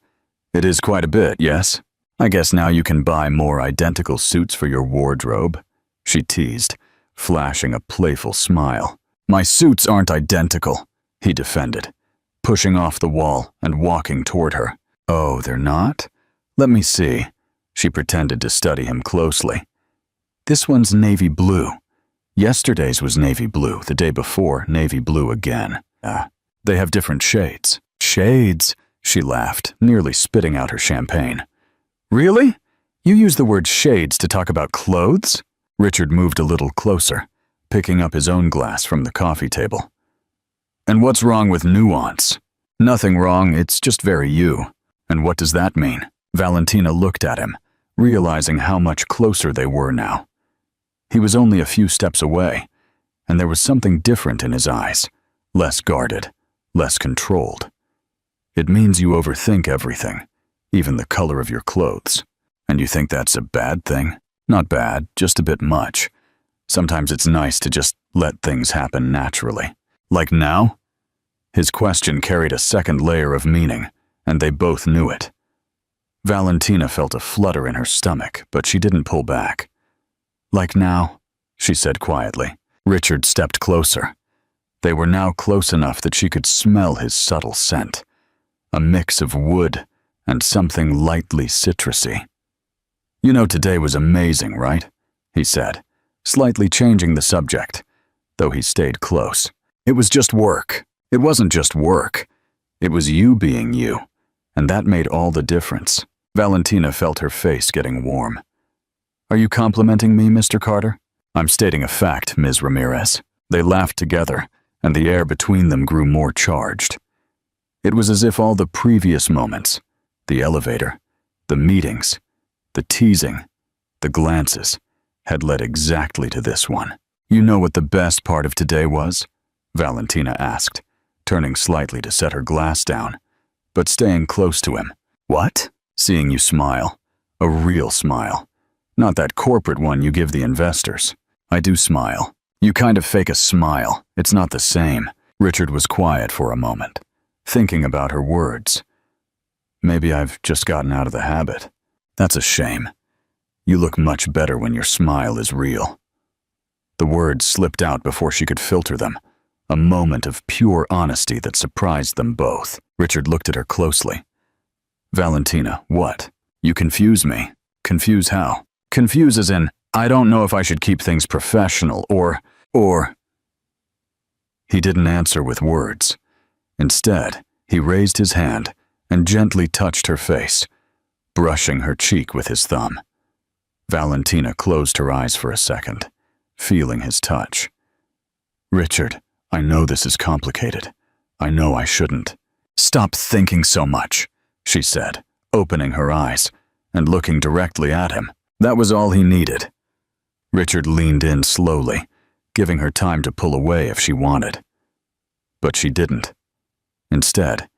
"It is quite a bit, yes? I guess now you can buy more identical suits for your wardrobe," she teased, flashing a playful smile. "My suits aren't identical," he defended, pushing off the wall and walking toward her. "Oh, they're not? Let me see." She pretended to study him closely. "This one's navy blue. Yesterday's was navy blue, the day before navy blue again. They have different shades." "Shades?" she laughed, nearly spitting out her champagne. "Really? You use the word shades to talk about clothes?" Richard moved a little closer, picking up his own glass from the coffee table. "And what's wrong with nuance?" "Nothing wrong, it's just very you." "And what does that mean?" Valentina looked at him, realizing how much closer they were now. He was only a few steps away, and there was something different in his eyes, less guarded, less controlled. It means you overthink everything, even the color of your clothes. And you think that's a bad thing? Not bad, just a bit much. Sometimes it's nice to just let things happen naturally. Like now? His question carried a second layer of meaning, and they both knew it. Valentina felt a flutter in her stomach, but she didn't pull back. Like now, she said quietly. Richard stepped closer. They were now close enough that she could smell his subtle scent, a mix of wood and something lightly citrusy. You know, today was amazing, right? He said, slightly changing the subject, though he stayed close. It was just work. It wasn't just work. It was you being you, and that made all the difference. Valentina felt her face getting warm. Are you complimenting me, Mr. Carter? I'm stating a fact, Ms. Ramirez. They laughed together, and the air between them grew more charged. It was as if all the previous moments, the elevator, the meetings, the teasing, the glances, had led exactly to this one. You know what the best part of today was? Valentina asked, turning slightly to set her glass down, but staying close to him. What? Seeing you smile. A real smile. Not that corporate one you give the investors. I do smile. You kind of fake a smile. It's not the same. Richard was quiet for a moment, thinking about her words. Maybe I've just gotten out of the habit. That's a shame. You look much better when your smile is real. The words slipped out before she could filter them, a moment of pure honesty that surprised them both. Richard looked at her closely. Valentina, what? You confuse me. Confuse how? Confuse as in, I don't know if I should keep things professional or... He didn't answer with words. Instead, he raised his hand and gently touched her face, brushing her cheek with his thumb. Valentina closed her eyes for a second, feeling his touch. Richard, I know this is complicated. I know I shouldn't. Stop thinking so much, she said, opening her eyes and looking directly at him. That was all he needed. Richard leaned in slowly, giving her time to pull away if she wanted. But she didn't. Instead,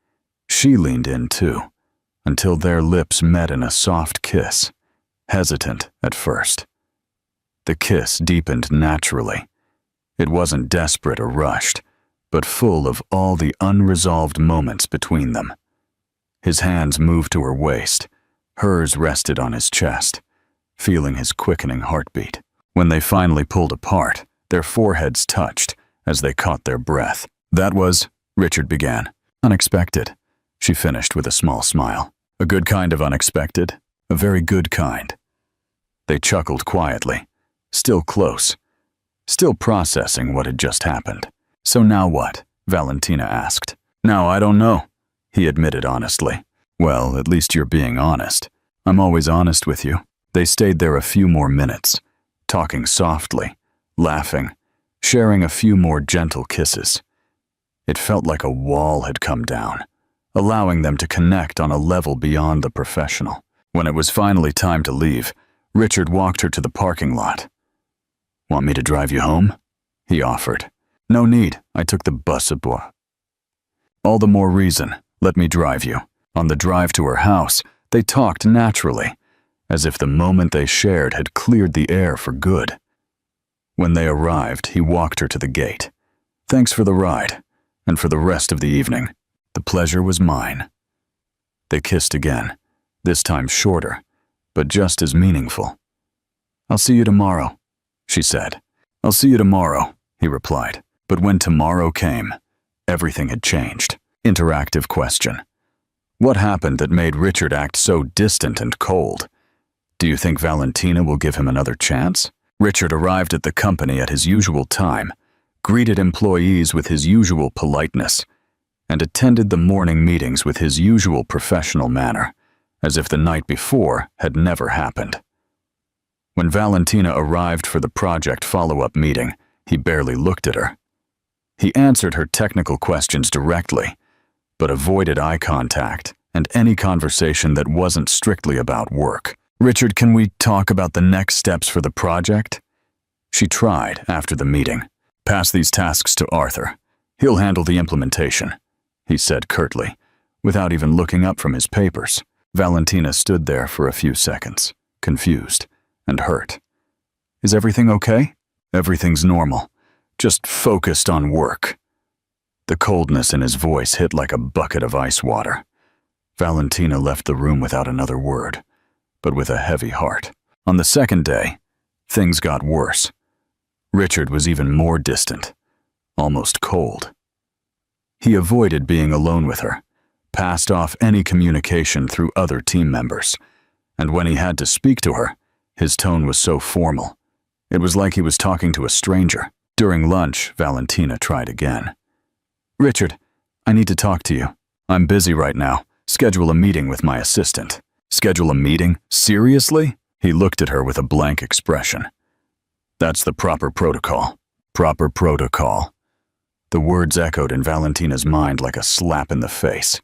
she leaned in too, until their lips met in a soft kiss, hesitant at first. The kiss deepened naturally. It wasn't desperate or rushed, but full of all the unresolved moments between them. His hands moved to her waist, hers rested on his chest, feeling his quickening heartbeat. When they finally pulled apart, their foreheads touched as they caught their breath. That was, Richard began. Unexpected, she finished with a small smile. A good kind of unexpected, a very good kind. They chuckled quietly, still close, still processing what had just happened. So now what? Valentina asked. Now I don't know, he admitted honestly. Well, at least you're being honest. I'm always honest with you. They stayed there a few more minutes, talking softly, laughing, sharing a few more gentle kisses. It felt like a wall had come down, allowing them to connect on a level beyond the professional. When it was finally time to leave, Richard walked her to the parking lot. Want me to drive you home? He offered. No need, I took the bus aboard. All the more reason, let me drive you. On the drive to her house, they talked naturally, as if the moment they shared had cleared the air for good. When they arrived, he walked her to the gate. Thanks for the ride, and for the rest of the evening. The pleasure was mine. They kissed again, this time shorter, but just as meaningful. I'll see you tomorrow, she said. I'll see you tomorrow, he replied. But when tomorrow came, everything had changed. Interactive question. What happened that made Richard act so distant and cold? Do you think Valentina will give him another chance? Richard arrived at the company at his usual time, greeted employees with his usual politeness, and attended the morning meetings with his usual professional manner, as if the night before had never happened. When Valentina arrived for the project follow-up meeting, he barely looked at her. He answered her technical questions directly, but avoided eye contact and any conversation that wasn't strictly about work. Richard, can we talk about the next steps for the project? She tried after the meeting. Pass these tasks to Arthur. He'll handle the implementation, he said curtly, without even looking up from his papers. Valentina stood there for a few seconds, confused and hurt. Is everything okay? Everything's normal. Just focused on work. The coldness in his voice hit like a bucket of ice water. Valentina left the room without another word, but with a heavy heart. On the second day, things got worse. Richard was even more distant, almost cold. He avoided being alone with her, passed off any communication through other team members, and when he had to speak to her, his tone was so formal. It was like he was talking to a stranger. During lunch, Valentina tried again. Richard, I need to talk to you. I'm busy right now. Schedule a meeting with my assistant. Schedule a meeting? Seriously? He looked at her with a blank expression. That's the proper protocol. Proper protocol. The words echoed in Valentina's mind like a slap in the face.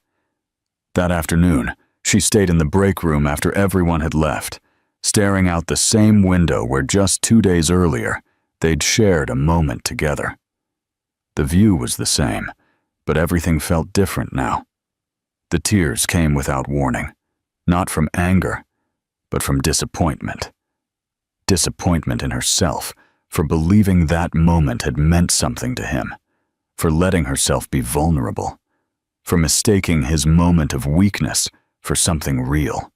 That afternoon, she stayed in the break room after everyone had left, staring out the same window where just 2 days earlier, they'd shared a moment together. The view was the same, but everything felt different now. The tears came without warning, not from anger, but from disappointment. Disappointment in herself for believing that moment had meant something to him, for letting herself be vulnerable, for mistaking his moment of weakness for something real.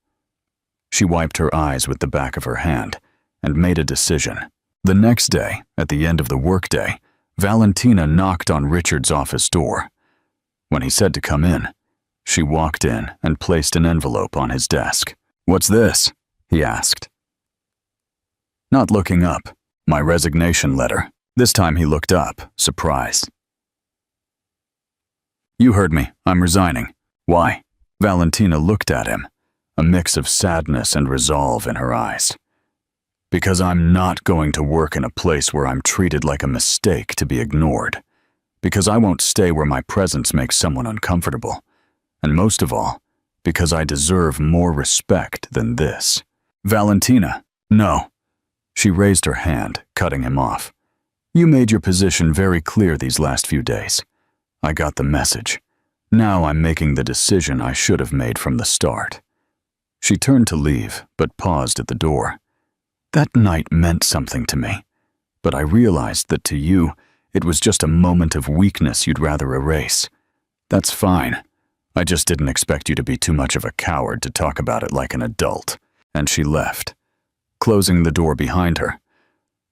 She wiped her eyes with the back of her hand and made a decision. The next day, at the end of the workday, Valentina knocked on Richard's office door. When he said to come in, she walked in and placed an envelope on his desk. "What's this?" he asked. Not looking up, my resignation letter. This time he looked up, surprised. "You heard me. I'm resigning." "Why?" Valentina looked at him, a mix of sadness and resolve in her eyes. "Because I'm not going to work in a place where I'm treated like a mistake to be ignored. Because I won't stay where my presence makes someone uncomfortable. And most of all, because I deserve more respect than this." "Valentina, no." She raised her hand, cutting him off. "You made your position very clear these last few days. I got the message. Now I'm making the decision I should have made from the start." She turned to leave, but paused at the door. "That night meant something to me, but I realized that to you, it was just a moment of weakness you'd rather erase. That's fine. I just didn't expect you to be too much of a coward to talk about it like an adult." And she left, closing the door behind her,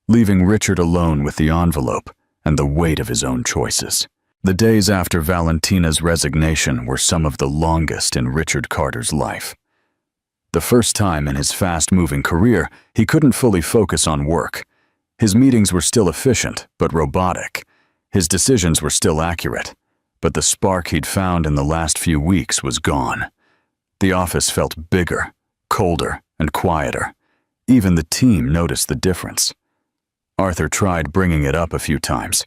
leaving Richard alone with the envelope and the weight of his own choices. The days after Valentina's resignation were some of the longest in Richard Carter's life. The first time in his fast-moving career, he couldn't fully focus on work. His meetings were still efficient, but robotic. His decisions were still accurate, but the spark he'd found in the last few weeks was gone. The office felt bigger, colder, and quieter. Even the team noticed the difference. Arthur tried bringing it up a few times,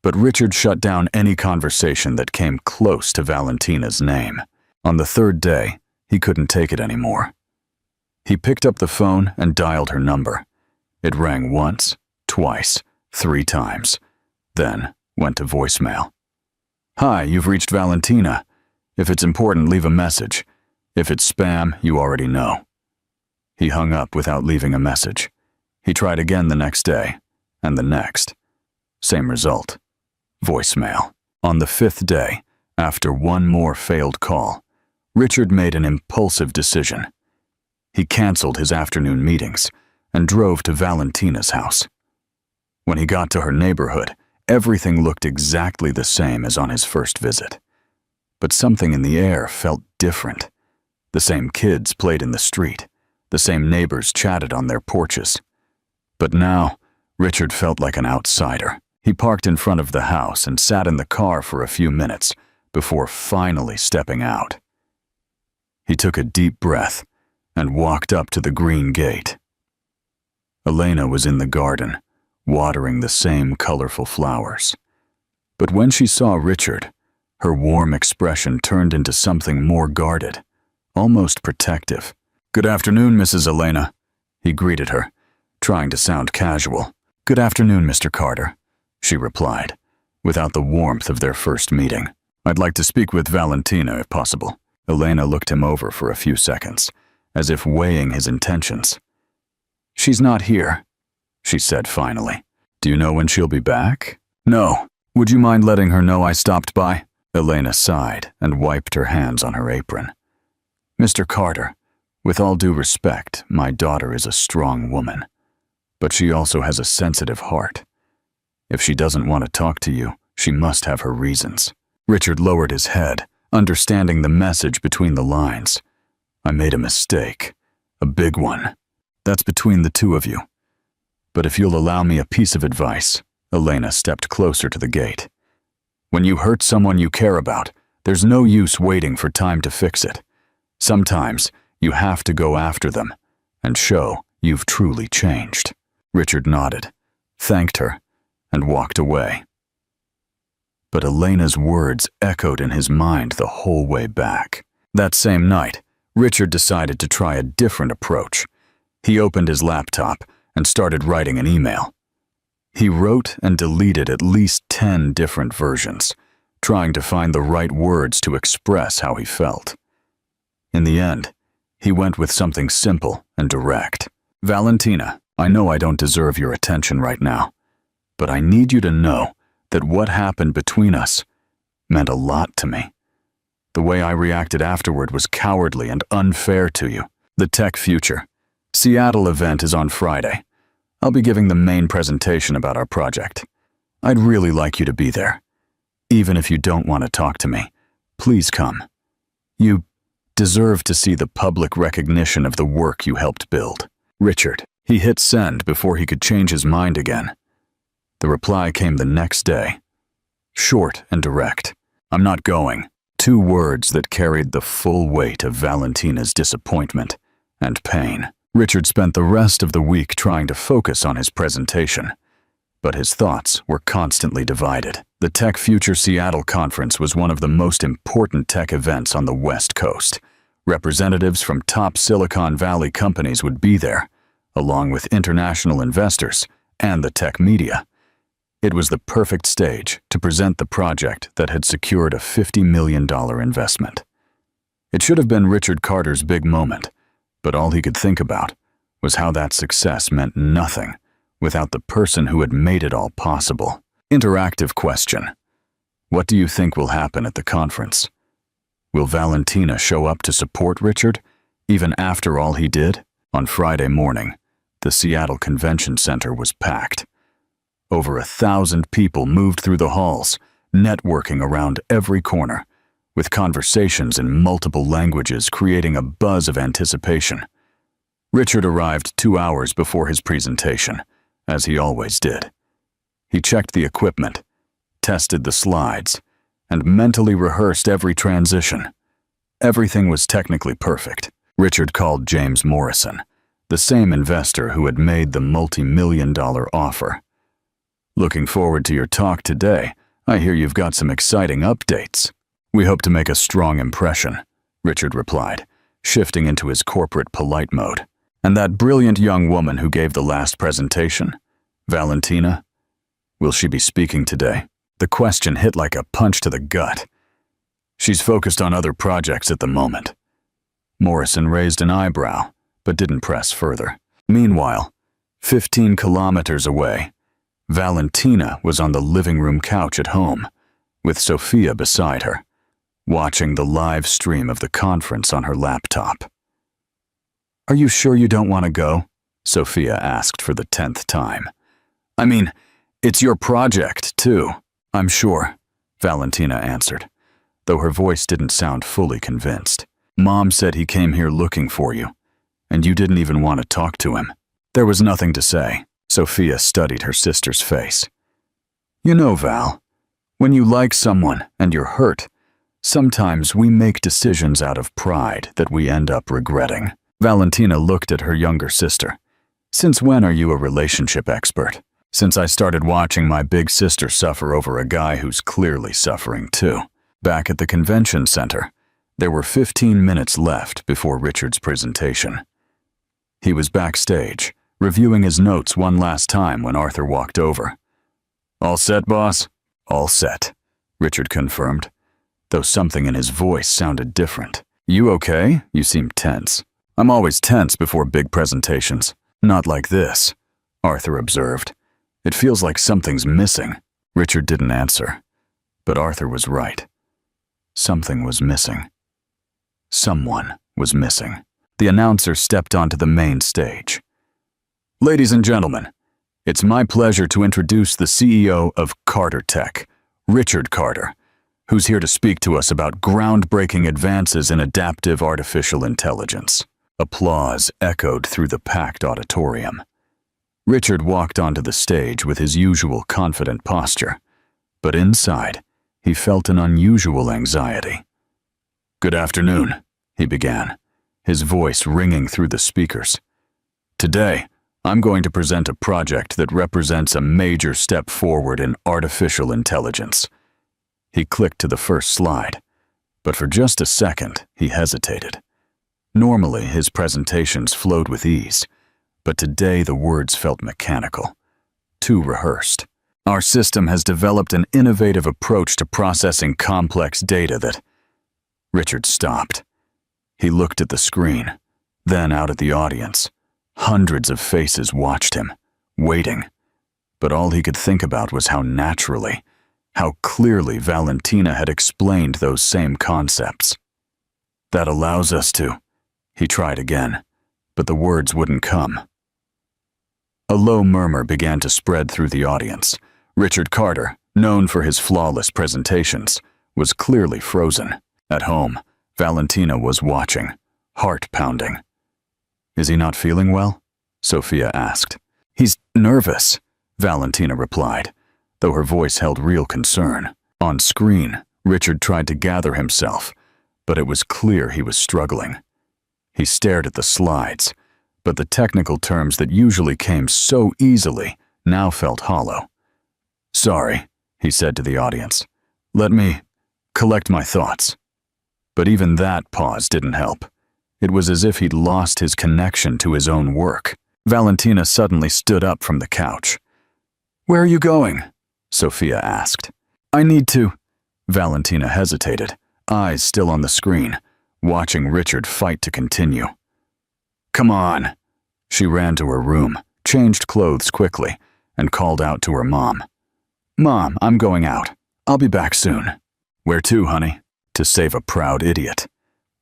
but Richard shut down any conversation that came close to Valentina's name. On the third day, he couldn't take it anymore. He picked up the phone and dialed her number. It rang once, twice, 3 times, then went to voicemail. "Hi, you've reached Valentina. If it's important, leave a message. If it's spam, you already know." He hung up without leaving a message. He tried again the next day, and the next. Same result. Voicemail. On the 5th day, after one more failed call, Richard made an impulsive decision. He canceled his afternoon meetings and drove to Valentina's house. When he got to her neighborhood, everything looked exactly the same as on his first visit. But something in the air felt different. The same kids played in the street. The same neighbors chatted on their porches. But now, Richard felt like an outsider. He parked in front of the house and sat in the car for a few minutes before finally stepping out. He took a deep breath and walked up to the green gate. Elena was in the garden, watering the same colorful flowers. But when she saw Richard, her warm expression turned into something more guarded, almost protective. "Good afternoon, Mrs. Elena," he greeted her, trying to sound casual. "Good afternoon, Mr. Carter," she replied, without the warmth of their first meeting. "I'd like to speak with Valentina, if possible." Elena looked him over for a few seconds, as if weighing his intentions. "She's not here," she said finally. "Do you know when she'll be back?" "No. Would you mind letting her know I stopped by?" Elena sighed and wiped her hands on her apron. "Mr. Carter, with all due respect, my daughter is a strong woman, but she also has a sensitive heart. If she doesn't want to talk to you, she must have her reasons." Richard lowered his head, understanding the message between the lines. "I made a mistake, a big one. That's between the two of you. But if you'll allow me a piece of advice," Elena stepped closer to the gate. "When you hurt someone you care about, there's no use waiting for time to fix it. Sometimes you have to go after them and show you've truly changed." Richard nodded, thanked her, and walked away. But Elena's words echoed in his mind the whole way back. That same night, Richard decided to try a different approach. He opened his laptop and started writing an email. He wrote and deleted at least 10 different versions, trying to find the right words to express how he felt. In the end, he went with something simple and direct. "Valentina, I know I don't deserve your attention right now, but I need you to know that what happened between us meant a lot to me. The way I reacted afterward was cowardly and unfair to you. The Tech Future Seattle event is on Friday. I'll be giving the main presentation about our project. I'd really like you to be there. Even if you don't want to talk to me, please come. You deserve to see the public recognition of the work you helped build." Richard. He hit send before he could change his mind again. The reply came the next day. Short and direct. "I'm not going." 2 words that carried the full weight of Valentina's disappointment and pain. Richard spent the rest of the week trying to focus on his presentation, but his thoughts were constantly divided. The Tech Future Seattle conference was one of the most important tech events on the West Coast. Representatives from top Silicon Valley companies would be there, along with international investors and the tech media. It was the perfect stage to present the project that had secured a $50 million investment. It should have been Richard Carter's big moment, but all he could think about was how that success meant nothing without the person who had made it all possible. Interactive question. What do you think will happen at the conference? Will Valentina show up to support Richard, even after all he did? On Friday morning, the Seattle Convention Center was packed. Over 1,000 people moved through the halls, networking around every corner, with conversations in multiple languages creating a buzz of anticipation. Richard arrived 2 hours before his presentation, as he always did. He checked the equipment, tested the slides, and mentally rehearsed every transition. Everything was technically perfect. Richard called James Morrison, the same investor who had made the multi-million-dollar offer. "Looking forward to your talk today. I hear you've got some exciting updates." "We hope to make a strong impression," Richard replied, shifting into his corporate polite mode. "And that brilliant young woman who gave the last presentation, Valentina, will she be speaking today?" The question hit like a punch to the gut. "She's focused on other projects at the moment." Morrison raised an eyebrow, but didn't press further. Meanwhile, 15 kilometers away, Valentina was on the living room couch at home, with Sophia beside her, watching the live stream of the conference on her laptop. "Are you sure you don't want to go?" Sophia asked for the 10th time. "I mean, it's your project, too." "I'm sure," Valentina answered, though her voice didn't sound fully convinced. "Mom said he came here looking for you, and you didn't even want to talk to him." There was nothing to say. Sophia studied her sister's face. "You know, Val, when you like someone and you're hurt, sometimes we make decisions out of pride that we end up regretting." Valentina looked at her younger sister. "Since when are you a relationship expert?" "Since I started watching my big sister suffer over a guy who's clearly suffering too." Back at the convention center, there were 15 minutes left before Richard's presentation. He was backstage, reviewing his notes one last time when Arthur walked over. "All set, boss?" "All set," Richard confirmed, though something in his voice sounded different. You okay? You seem tense. I'm always tense before big presentations. Not like this, Arthur observed. It feels like something's missing. Richard didn't answer, but Arthur was right. Something was missing. Someone was missing. The announcer stepped onto the main stage. Ladies and gentlemen, it's my pleasure to introduce the CEO of Carter Tech, Richard Carter, who's here to speak to us about groundbreaking advances in adaptive artificial intelligence. Applause echoed through the packed auditorium. Richard walked onto the stage with his usual confident posture, but inside, he felt an unusual anxiety. Good afternoon, he began, his voice ringing through the speakers. Today, I'm going to present a project that represents a major step forward in artificial intelligence. He clicked to the first slide, but for just a second, he hesitated. Normally, his presentations flowed with ease, but today the words felt mechanical, too rehearsed. Our system has developed an innovative approach to processing complex data that... Richard stopped. He looked at the screen, then out at the audience. Hundreds of faces watched him, waiting. But all he could think about was how naturally, how clearly Valentina had explained those same concepts. That allows us to... He tried again, but the words wouldn't come. A low murmur began to spread through the audience. Richard Carter, known for his flawless presentations, was clearly frozen. At home, Valentina was watching, heart pounding. Is he not feeling well? Sophia asked. He's nervous, Valentina replied, though her voice held real concern. On screen, Richard tried to gather himself, but it was clear he was struggling. He stared at the slides, but the technical terms that usually came so easily now felt hollow. Sorry, he said to the audience. Let me collect my thoughts. But even that pause didn't help. It was as if he'd lost his connection to his own work. Valentina suddenly stood up from the couch. Where are you going? Sophia asked. I need to... Valentina hesitated, eyes still on the screen, watching Richard fight to continue. Come on. She ran to her room, changed clothes quickly, and called out to her mom. Mom, I'm going out. I'll be back soon. Where to, honey? To save a proud idiot.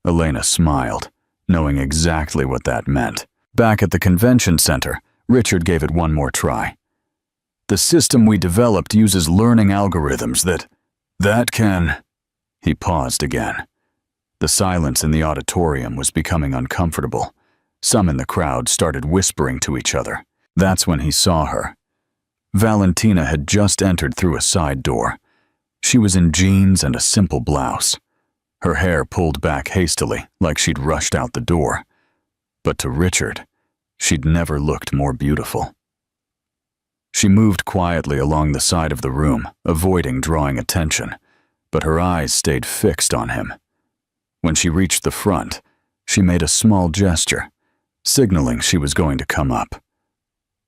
Elena smiled, knowing exactly what that meant. Back at the convention center, Richard gave it one more try. The system we developed uses learning algorithms that can... He paused again. The silence in the auditorium was becoming uncomfortable. Some in the crowd started whispering to each other. That's when he saw her. Valentina had just entered through a side door. She was in jeans and a simple blouse. Her hair pulled back hastily, like she'd rushed out the door. But to Richard, she'd never looked more beautiful. She moved quietly along the side of the room, avoiding drawing attention, but her eyes stayed fixed on him. When she reached the front, she made a small gesture, signaling she was going to come up.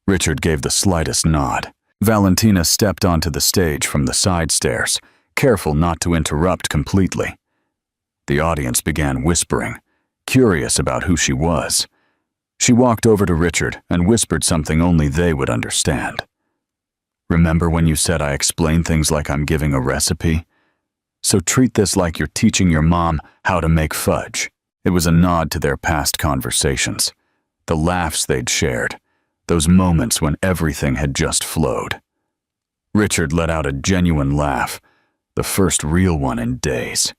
Richard gave the slightest nod. Valentina stepped onto the stage from the side stairs, careful not to interrupt completely. The audience began whispering, curious about who she was. She walked over to Richard and whispered something only they would understand. Remember when you said I explain things like I'm giving a recipe? So treat this like you're teaching your mom how to make fudge. It was a nod to their past conversations, the laughs they'd shared, those moments when everything had just flowed. Richard let out a genuine laugh, the first real one in days.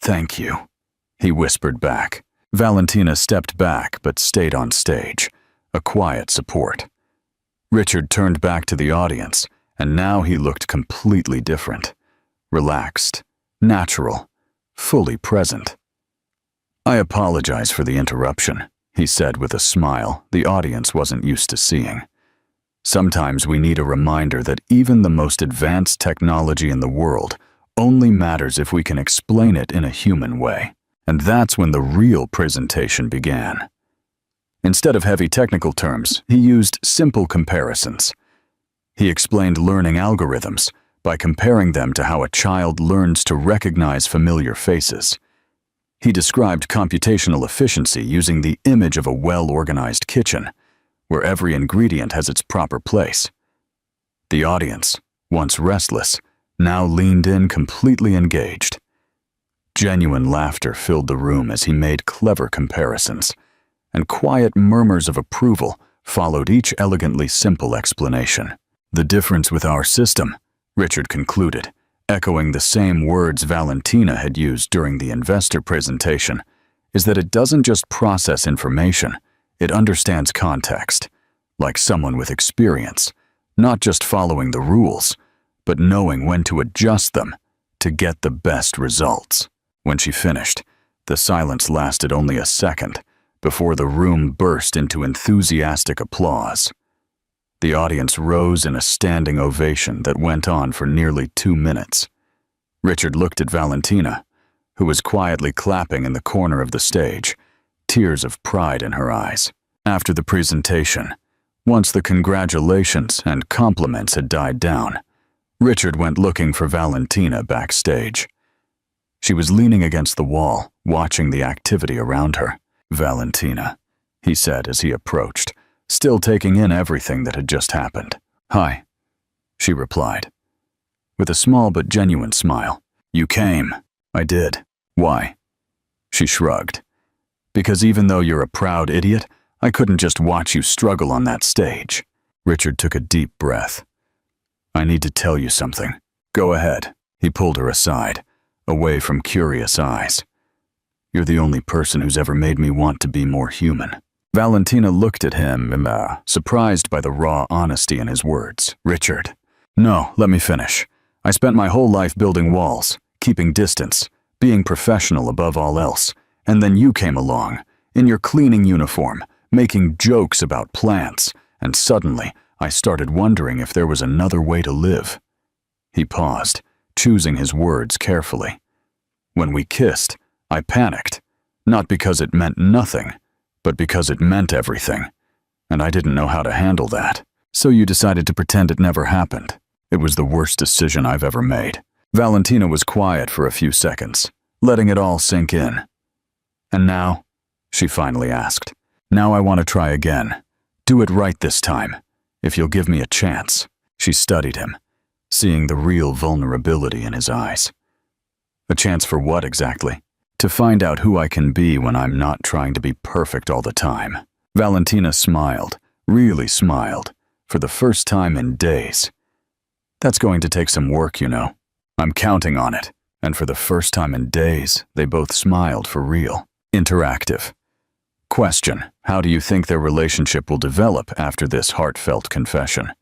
Thank you, he whispered back. Valentina stepped back but stayed on stage, a quiet support. Richard turned back to the audience, and now he looked completely different. Relaxed, natural, fully present. I apologize for the interruption, he said with a smile the audience wasn't used to seeing. Sometimes we need a reminder that even the most advanced technology in the world only matters if we can explain it in a human way. And that's when the real presentation began. Instead of heavy technical terms, he used simple comparisons. He explained learning algorithms by comparing them to how a child learns to recognize familiar faces. He described computational efficiency using the image of a well-organized kitchen, where every ingredient has its proper place. The audience, once restless, now leaned in completely engaged. Genuine laughter filled the room as he made clever comparisons, and quiet murmurs of approval followed each elegantly simple explanation. The difference with our system, Richard concluded, echoing the same words Valentina had used during the investor presentation, is that it doesn't just process information, it understands context, like someone with experience, not just following the rules, but knowing when to adjust them to get the best results. When she finished, the silence lasted only a second before the room burst into enthusiastic applause. The audience rose in a standing ovation that went on for nearly 2 minutes. Richard looked at Valentina, who was quietly clapping in the corner of the stage, tears of pride in her eyes. After the presentation, once the congratulations and compliments had died down, Richard went looking for Valentina backstage. She was leaning against the wall, watching the activity around her. "Valentina," he said as he approached, still taking in everything that had just happened. "Hi," she replied, with a small but genuine smile. "You came." "I did." "Why?" She shrugged. "Because even though you're a proud idiot, I couldn't just watch you struggle on that stage." Richard took a deep breath. "I need to tell you something." "Go ahead." He pulled her aside, away from curious eyes. "You're the only person who's ever made me want to be more human." Valentina looked at him, surprised by the raw honesty in his words. "Richard." "No, let me finish. I spent my whole life building walls, keeping distance, being professional above all else, and then you came along, in your cleaning uniform, making jokes about plants, and suddenly I started wondering if there was another way to live." He paused, choosing his words carefully. "When we kissed, I panicked, not because it meant nothing, but because it meant everything, and I didn't know how to handle that. So you decided to pretend it never happened. It was the worst decision I've ever made." Valentina was quiet for a few seconds, letting it all sink in. "And now?" she finally asked. "Now I want to try again. Do it right this time, if you'll give me a chance." She studied him, seeing the real vulnerability in his eyes. "A chance for what exactly?" "To find out who I can be when I'm not trying to be perfect all the time." Valentina smiled, really smiled, for the first time in days. "That's going to take some work, you know. I'm counting on it." And for the first time in days, they both smiled for real. Interactive. Question: how do you think their relationship will develop after this heartfelt confession?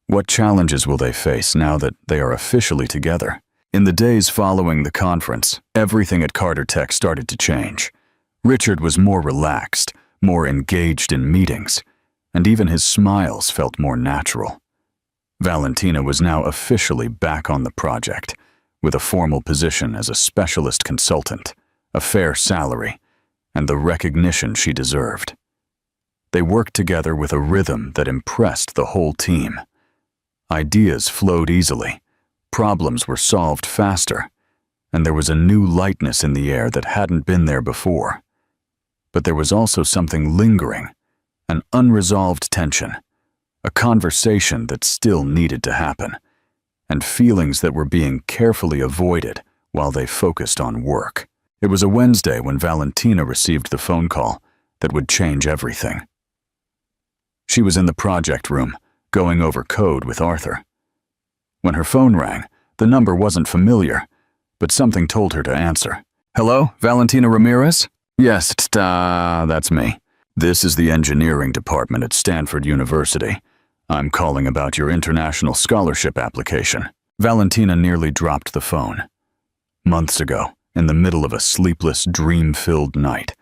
What challenges will they face now that they are officially together? In the days following the conference, everything at Carter Tech started to change. Richard was more relaxed, more engaged in meetings, and even his smiles felt more natural. Valentina was now officially back on the project, with a formal position as a specialist consultant, a fair salary, and the recognition she deserved. They worked together with a rhythm that impressed the whole team. Ideas flowed easily, problems were solved faster, and there was a new lightness in the air that hadn't been there before. But there was also something lingering, an unresolved tension, a conversation that still needed to happen, and feelings that were being carefully avoided while they focused on work. It was a Wednesday when Valentina received the phone call that would change everything. She was in the project room, going over code with Arthur. When her phone rang, the number wasn't familiar, but something told her to answer. "Hello, Valentina Ramirez?" "Yes, that's me. This is the engineering department at Stanford University. I'm calling about your international scholarship application." Valentina nearly dropped the phone. Months ago, in the middle of a sleepless, dream-filled night,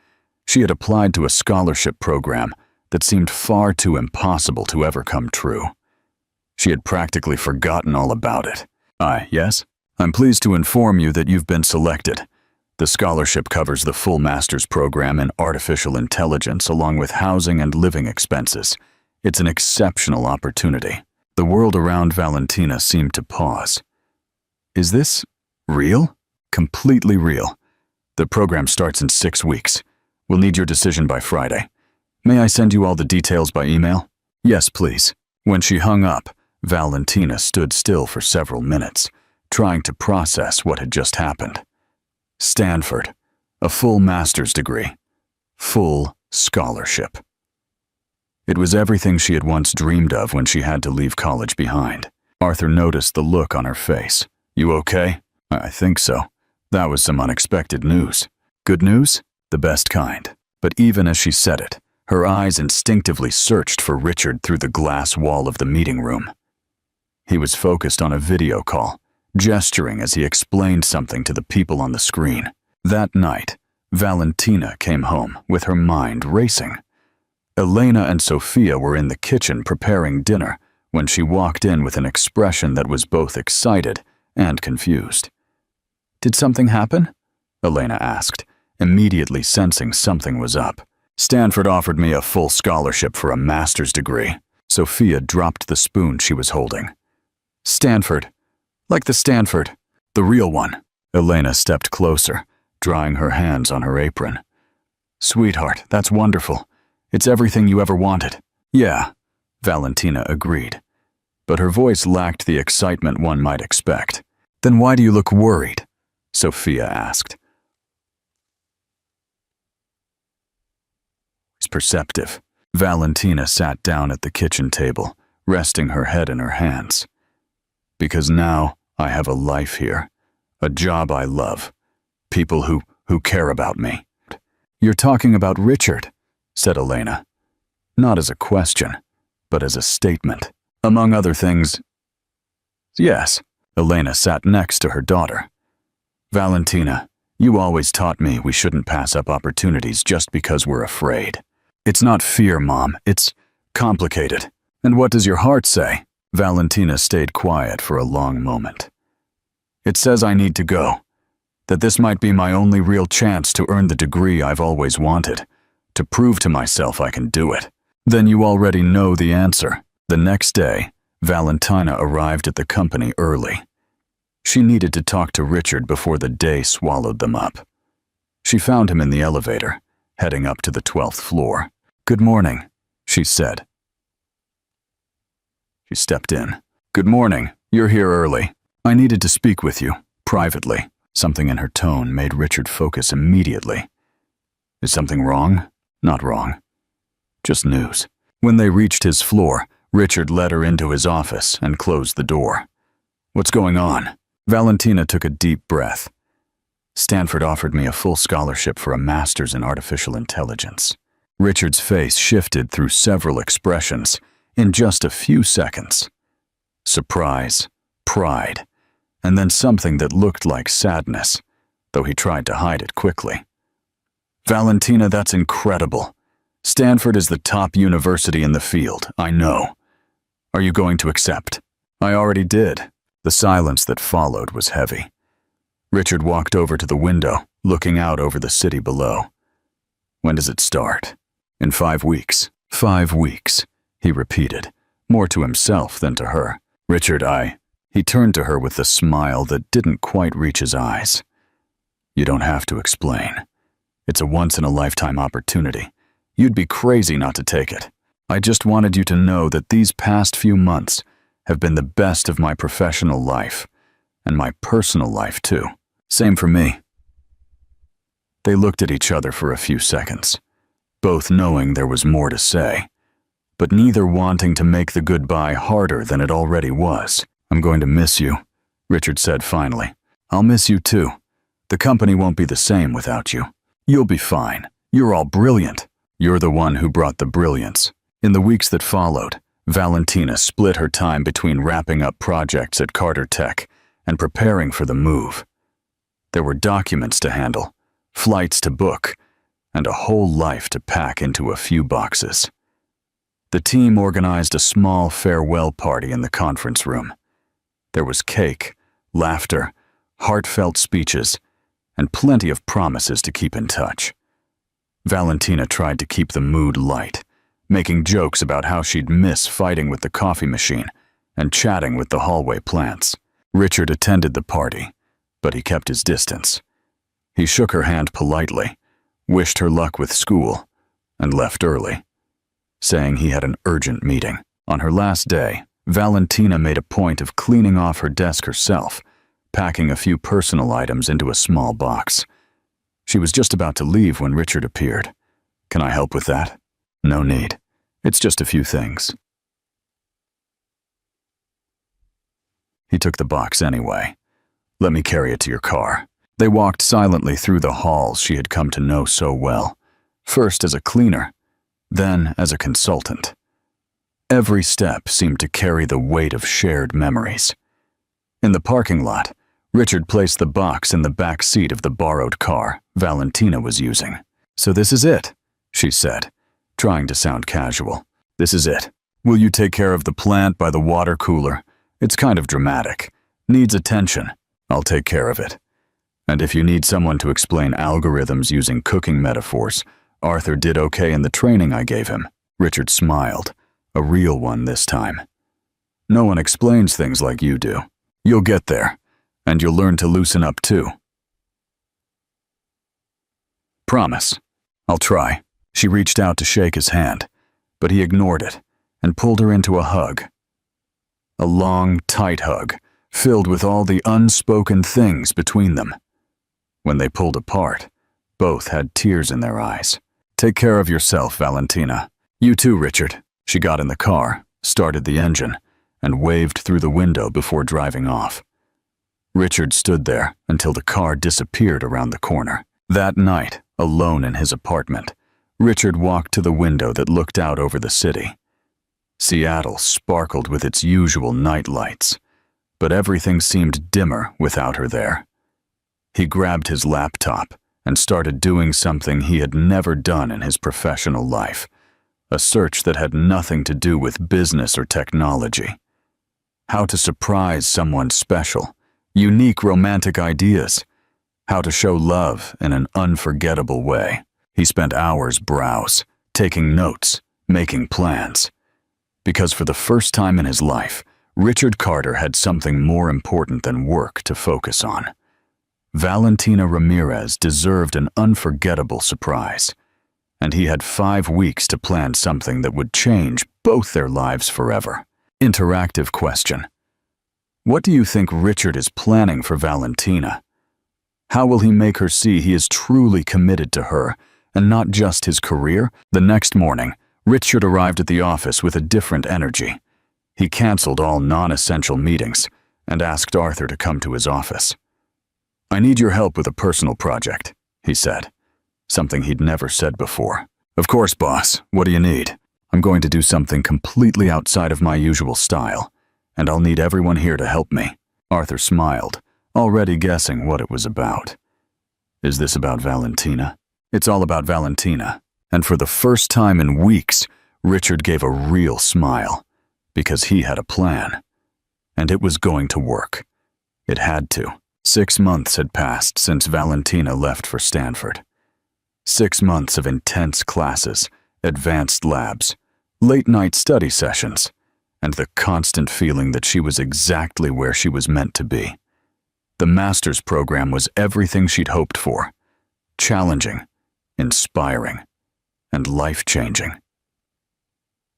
she had applied to a scholarship program that seemed far too impossible to ever come true. She had practically forgotten all about it. Yes? I'm pleased to inform you that you've been selected. The scholarship covers the full master's program in artificial intelligence along with housing and living expenses. It's an exceptional opportunity." The world around Valentina seemed to pause. Is this real? Completely real. The program starts in 6 weeks. We'll need your decision by Friday. May I send you all the details by email? Yes, please. When she hung up, Valentina stood still for several minutes, trying to process what had just happened. Stanford, a full master's degree, full scholarship. It was everything she had once dreamed of when she had to leave college behind. Arthur noticed the look on her face. You okay? I think so. That was some unexpected news. Good news? The best kind. But even as she said it, her eyes instinctively searched for Richard through the glass wall of the meeting room. He was focused on a video call, gesturing as he explained something to the people on the screen. That night, Valentina came home with her mind racing. Elena and Sophia were in the kitchen preparing dinner when she walked in with an expression that was both excited and confused. Did something happen? Elena asked, immediately sensing something was up. Stanford offered me a full scholarship for a master's degree. Sophia dropped the spoon she was holding. Stanford. Like the Stanford. The real one. Elena stepped closer, drying her hands on her apron. Sweetheart, that's wonderful. It's everything you ever wanted. Yeah, Valentina agreed. But her voice lacked the excitement one might expect. Then why do you look worried? Sophia asked. It's perceptive. Valentina sat down at the kitchen table, resting her head in her hands. Because now I have a life here, a job I love, people who care about me. You're talking about Richard, said Elena. Not as a question, but as a statement. Among other things, yes. Elena sat next to her daughter. Valentina, you always taught me we shouldn't pass up opportunities just because we're afraid. It's not fear, Mom. It's complicated. And what does your heart say? Valentina stayed quiet for a long moment. It says I need to go. That this might be my only real chance to earn the degree I've always wanted. To prove to myself I can do it. Then you already know the answer. The next day, Valentina arrived at the company early. She needed to talk to Richard before the day swallowed them up. She found him in the elevator, heading up to the 12th floor. Good morning, she said. She stepped in. Good morning, you're here early. I needed to speak with you, privately. Something in her tone made Richard focus immediately. Is something wrong? Not wrong. Just news. When they reached his floor, Richard led her into his office and closed the door. What's going on? Valentina took a deep breath. Stanford offered me a full scholarship for a master's in artificial intelligence. Richard's face shifted through several expressions in just a few seconds. Surprise, pride, and then something that looked like sadness, though he tried to hide it quickly. Valentina, that's incredible. Stanford is the top university in the field, I know. Are you going to accept? I already did. The silence that followed was heavy. Richard walked over to the window, looking out over the city below. When does it start? In 5 weeks. 5 weeks, he repeated, more to himself than to her. Richard, He turned to her with a smile that didn't quite reach his eyes. You don't have to explain. It's a once-in-a-lifetime opportunity. You'd be crazy not to take it. I just wanted you to know that these past few months have been the best of my professional life, and my personal life too. Same for me. They looked at each other for a few seconds, both knowing there was more to say, but neither wanting to make the goodbye harder than it already was. I'm going to miss you, Richard said finally. I'll miss you too. The company won't be the same without you. You'll be fine. You're all brilliant. You're the one who brought the brilliance. In the weeks that followed, Valentina split her time between wrapping up projects at Carter Tech and preparing for the move. There were documents to handle, flights to book, and a whole life to pack into a few boxes. The team organized a small farewell party in the conference room. There was cake, laughter, heartfelt speeches, and plenty of promises to keep in touch. Valentina tried to keep the mood light, making jokes about how she'd miss fighting with the coffee machine and chatting with the hallway plants. Richard attended the party, but he kept his distance. He shook her hand politely, wished her luck with school, and left early, saying he had an urgent meeting. On her last day, Valentina made a point of cleaning off her desk herself, packing a few personal items into a small box. She was just about to leave when Richard appeared. "Can I help with that?" "No need. It's just a few things." He took the box anyway. "Let me carry it to your car." They walked silently through the halls she had come to know so well, first as a cleaner, then as a consultant. Every step seemed to carry the weight of shared memories. In the parking lot, Richard placed the box in the back seat of the borrowed car Valentina was using. "So this is it," she said, trying to sound casual. "This is it. Will you take care of the plant by the water cooler? It's kind of dramatic. Needs attention. I'll take care of it. And if you need someone to explain algorithms using cooking metaphors, Arthur did okay in the training I gave him." Richard smiled, a real one this time. "No one explains things like you do. You'll get there, and you'll learn to loosen up too." "Promise. I'll try." She reached out to shake his hand, but he ignored it and pulled her into a hug. A long, tight hug, filled with all the unspoken things between them. When they pulled apart, both had tears in their eyes. "Take care of yourself, Valentina. You too, Richard." She got in the car, started the engine, and waved through the window before driving off. Richard stood there until the car disappeared around the corner. That night, alone in his apartment, Richard walked to the window that looked out over the city. Seattle sparkled with its usual night lights, but everything seemed dimmer without her there. He grabbed his laptop and started doing something he had never done in his professional life, a search that had nothing to do with business or technology. How to surprise someone special, unique romantic ideas, how to show love in an unforgettable way. He spent hours browse, taking notes, making plans. Because for the first time in his life, Richard Carter had something more important than work to focus on. Valentina Ramirez deserved an unforgettable surprise, and he had 5 weeks to plan something that would change both their lives forever. Interactive question. What do you think Richard is planning for Valentina? How will he make her see he is truly committed to her, and not just his career? The next morning, Richard arrived at the office with a different energy. He canceled all non-essential meetings and asked Arthur to come to his office. "I need your help with a personal project," he said, something he'd never said before. "Of course, boss. What do you need?" "I'm going to do something completely outside of my usual style, and I'll need everyone here to help me." Arthur smiled, already guessing what it was about. "Is this about Valentina?" "It's all about Valentina." And for the first time in weeks, Richard gave a real smile, because he had a plan. And it was going to work. It had to. 6 months had passed since Valentina left for Stanford. 6 months of intense classes, advanced labs, late-night study sessions, and the constant feeling that she was exactly where she was meant to be. The master's program was everything she'd hoped for. Challenging, inspiring, and life-changing.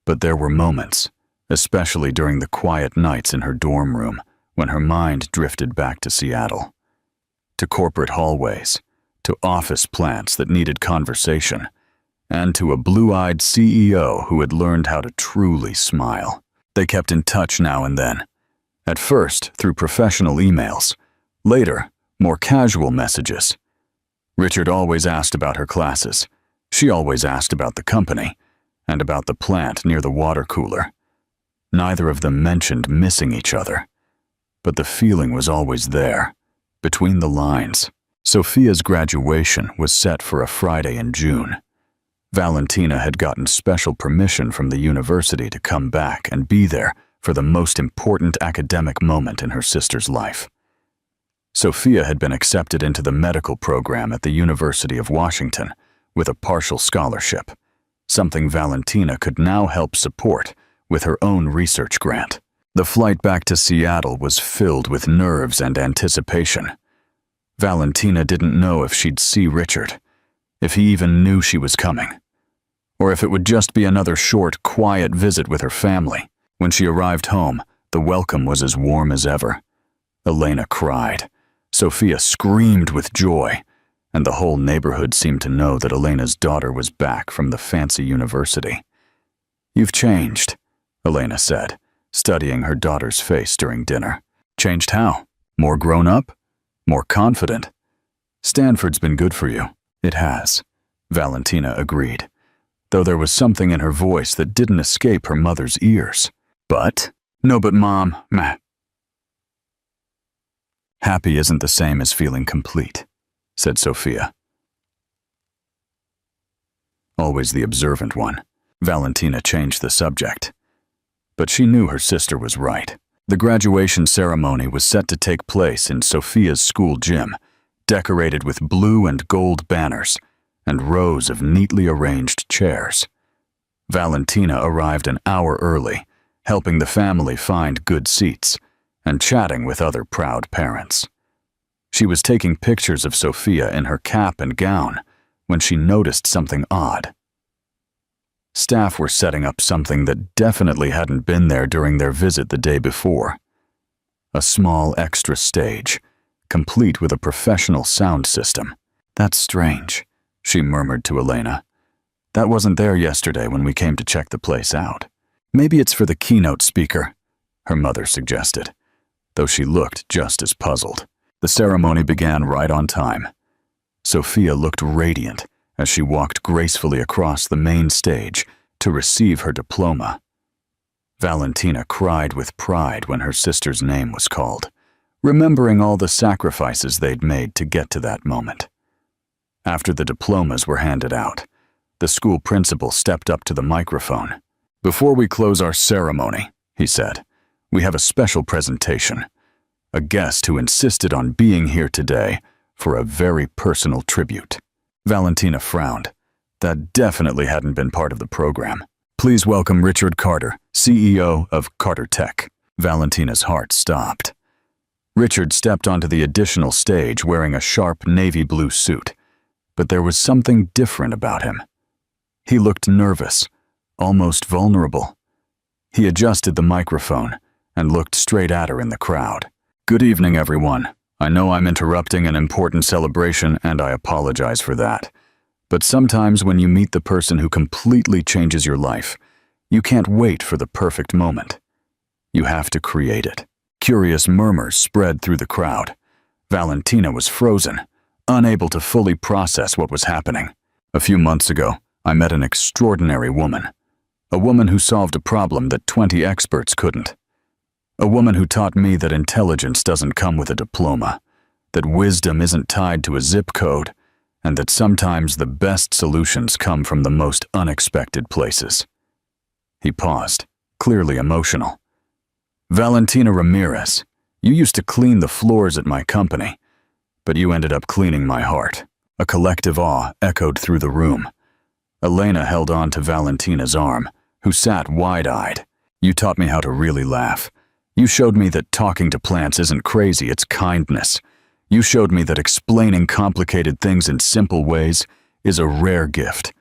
But there were moments, especially during the quiet nights in her dorm room, when her mind drifted back to Seattle, to corporate hallways, to office plants that needed conversation, and to a blue-eyed CEO who had learned how to truly smile. They kept in touch now and then, at first through professional emails, later more casual messages. Richard always asked about her classes. She always asked about the company, and about the plant near the water cooler. Neither of them mentioned missing each other, but the feeling was always there, between the lines. Sophia's graduation was set for a Friday in June. Valentina had gotten special permission from the university to come back and be there for the most important academic moment in her sister's life. Sophia had been accepted into the medical program at the University of Washington with a partial scholarship, something Valentina could now help support with her own research grant. The flight back to Seattle was filled with nerves and anticipation. Valentina didn't know if she'd see Richard, if he even knew she was coming, or if it would just be another short, quiet visit with her family. When she arrived home, the welcome was as warm as ever. Elena cried. Sophia screamed with joy, and the whole neighborhood seemed to know that Elena's daughter was back from the fancy university. "You've changed," Elena said, studying her daughter's face during dinner. "Changed how? More grown up? More confident? Stanford's been good for you." "It has," Valentina agreed, though there was something in her voice that didn't escape her mother's ears. "But?" "No, but Mom, meh." "Happy isn't the same as feeling complete," said Sophia. Always the observant one, Valentina changed the subject. But she knew her sister was right. The graduation ceremony was set to take place in Sophia's school gym, decorated with blue and gold banners and rows of neatly arranged chairs. Valentina arrived an hour early, helping the family find good seats and chatting with other proud parents. She was taking pictures of Sophia in her cap and gown when she noticed something odd. Staff were setting up something that definitely hadn't been there during their visit the day before. A small extra stage, complete with a professional sound system. "That's strange," she murmured to Elena. "That wasn't there yesterday when we came to check the place out." "Maybe it's for the keynote speaker," her mother suggested, though she looked just as puzzled. The ceremony began right on time. Sophia looked radiant as she walked gracefully across the main stage to receive her diploma. Valentina cried with pride when her sister's name was called, remembering all the sacrifices they'd made to get to that moment. After the diplomas were handed out, the school principal stepped up to the microphone. "Before we close our ceremony," he said, "we have a special presentation. A guest who insisted on being here today for a very personal tribute." Valentina frowned. That definitely hadn't been part of the program. "Please welcome Richard Carter, CEO of Carter Tech." Valentina's heart stopped. Richard stepped onto the additional stage wearing a sharp navy blue suit, but there was something different about him. He looked nervous, almost vulnerable. He adjusted the microphone and looked straight at her in the crowd. "Good evening, everyone. I know I'm interrupting an important celebration, and I apologize for that. But sometimes when you meet the person who completely changes your life, you can't wait for the perfect moment. You have to create it." Curious murmurs spread through the crowd. Valentina was frozen, unable to fully process what was happening. "A few months ago, I met an extraordinary woman. A woman who solved a problem that 20 experts couldn't. A woman who taught me that intelligence doesn't come with a diploma, that wisdom isn't tied to a zip code, and that sometimes the best solutions come from the most unexpected places." He paused, clearly emotional. "Valentina Ramirez, you used to clean the floors at my company, but you ended up cleaning my heart." A collective awe echoed through the room. Elena held on to Valentina's arm, who sat wide-eyed. "You taught me how to really laugh. You showed me that talking to plants isn't crazy, it's kindness. You showed me that explaining complicated things in simple ways is a rare gift.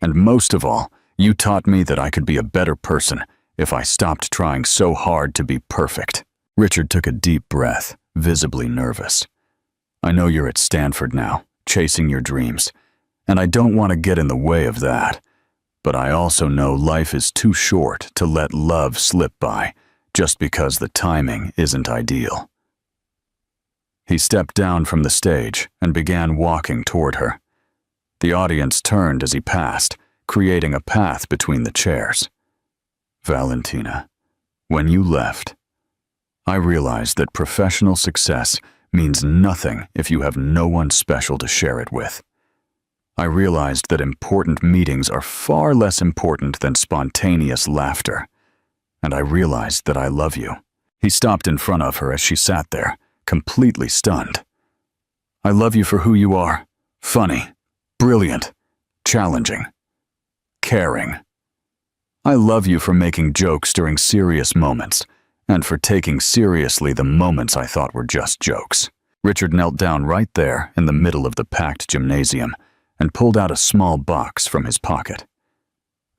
And most of all, you taught me that I could be a better person if I stopped trying so hard to be perfect." Richard took a deep breath, visibly nervous. "I know you're at Stanford now, chasing your dreams, and I don't want to get in the way of that. But I also know life is too short to let love slip by just because the timing isn't ideal." He stepped down from the stage and began walking toward her. The audience turned as he passed, creating a path between the chairs. "Valentina, when you left, I realized that professional success means nothing if you have no one special to share it with. I realized that important meetings are far less important than spontaneous laughter. And I realized that I love you." He stopped in front of her as she sat there, completely stunned. "I love you for who you are. Funny, brilliant, challenging, caring. I love you for making jokes during serious moments, and for taking seriously the moments I thought were just jokes." Richard knelt down right there in the middle of the packed gymnasium and pulled out a small box from his pocket.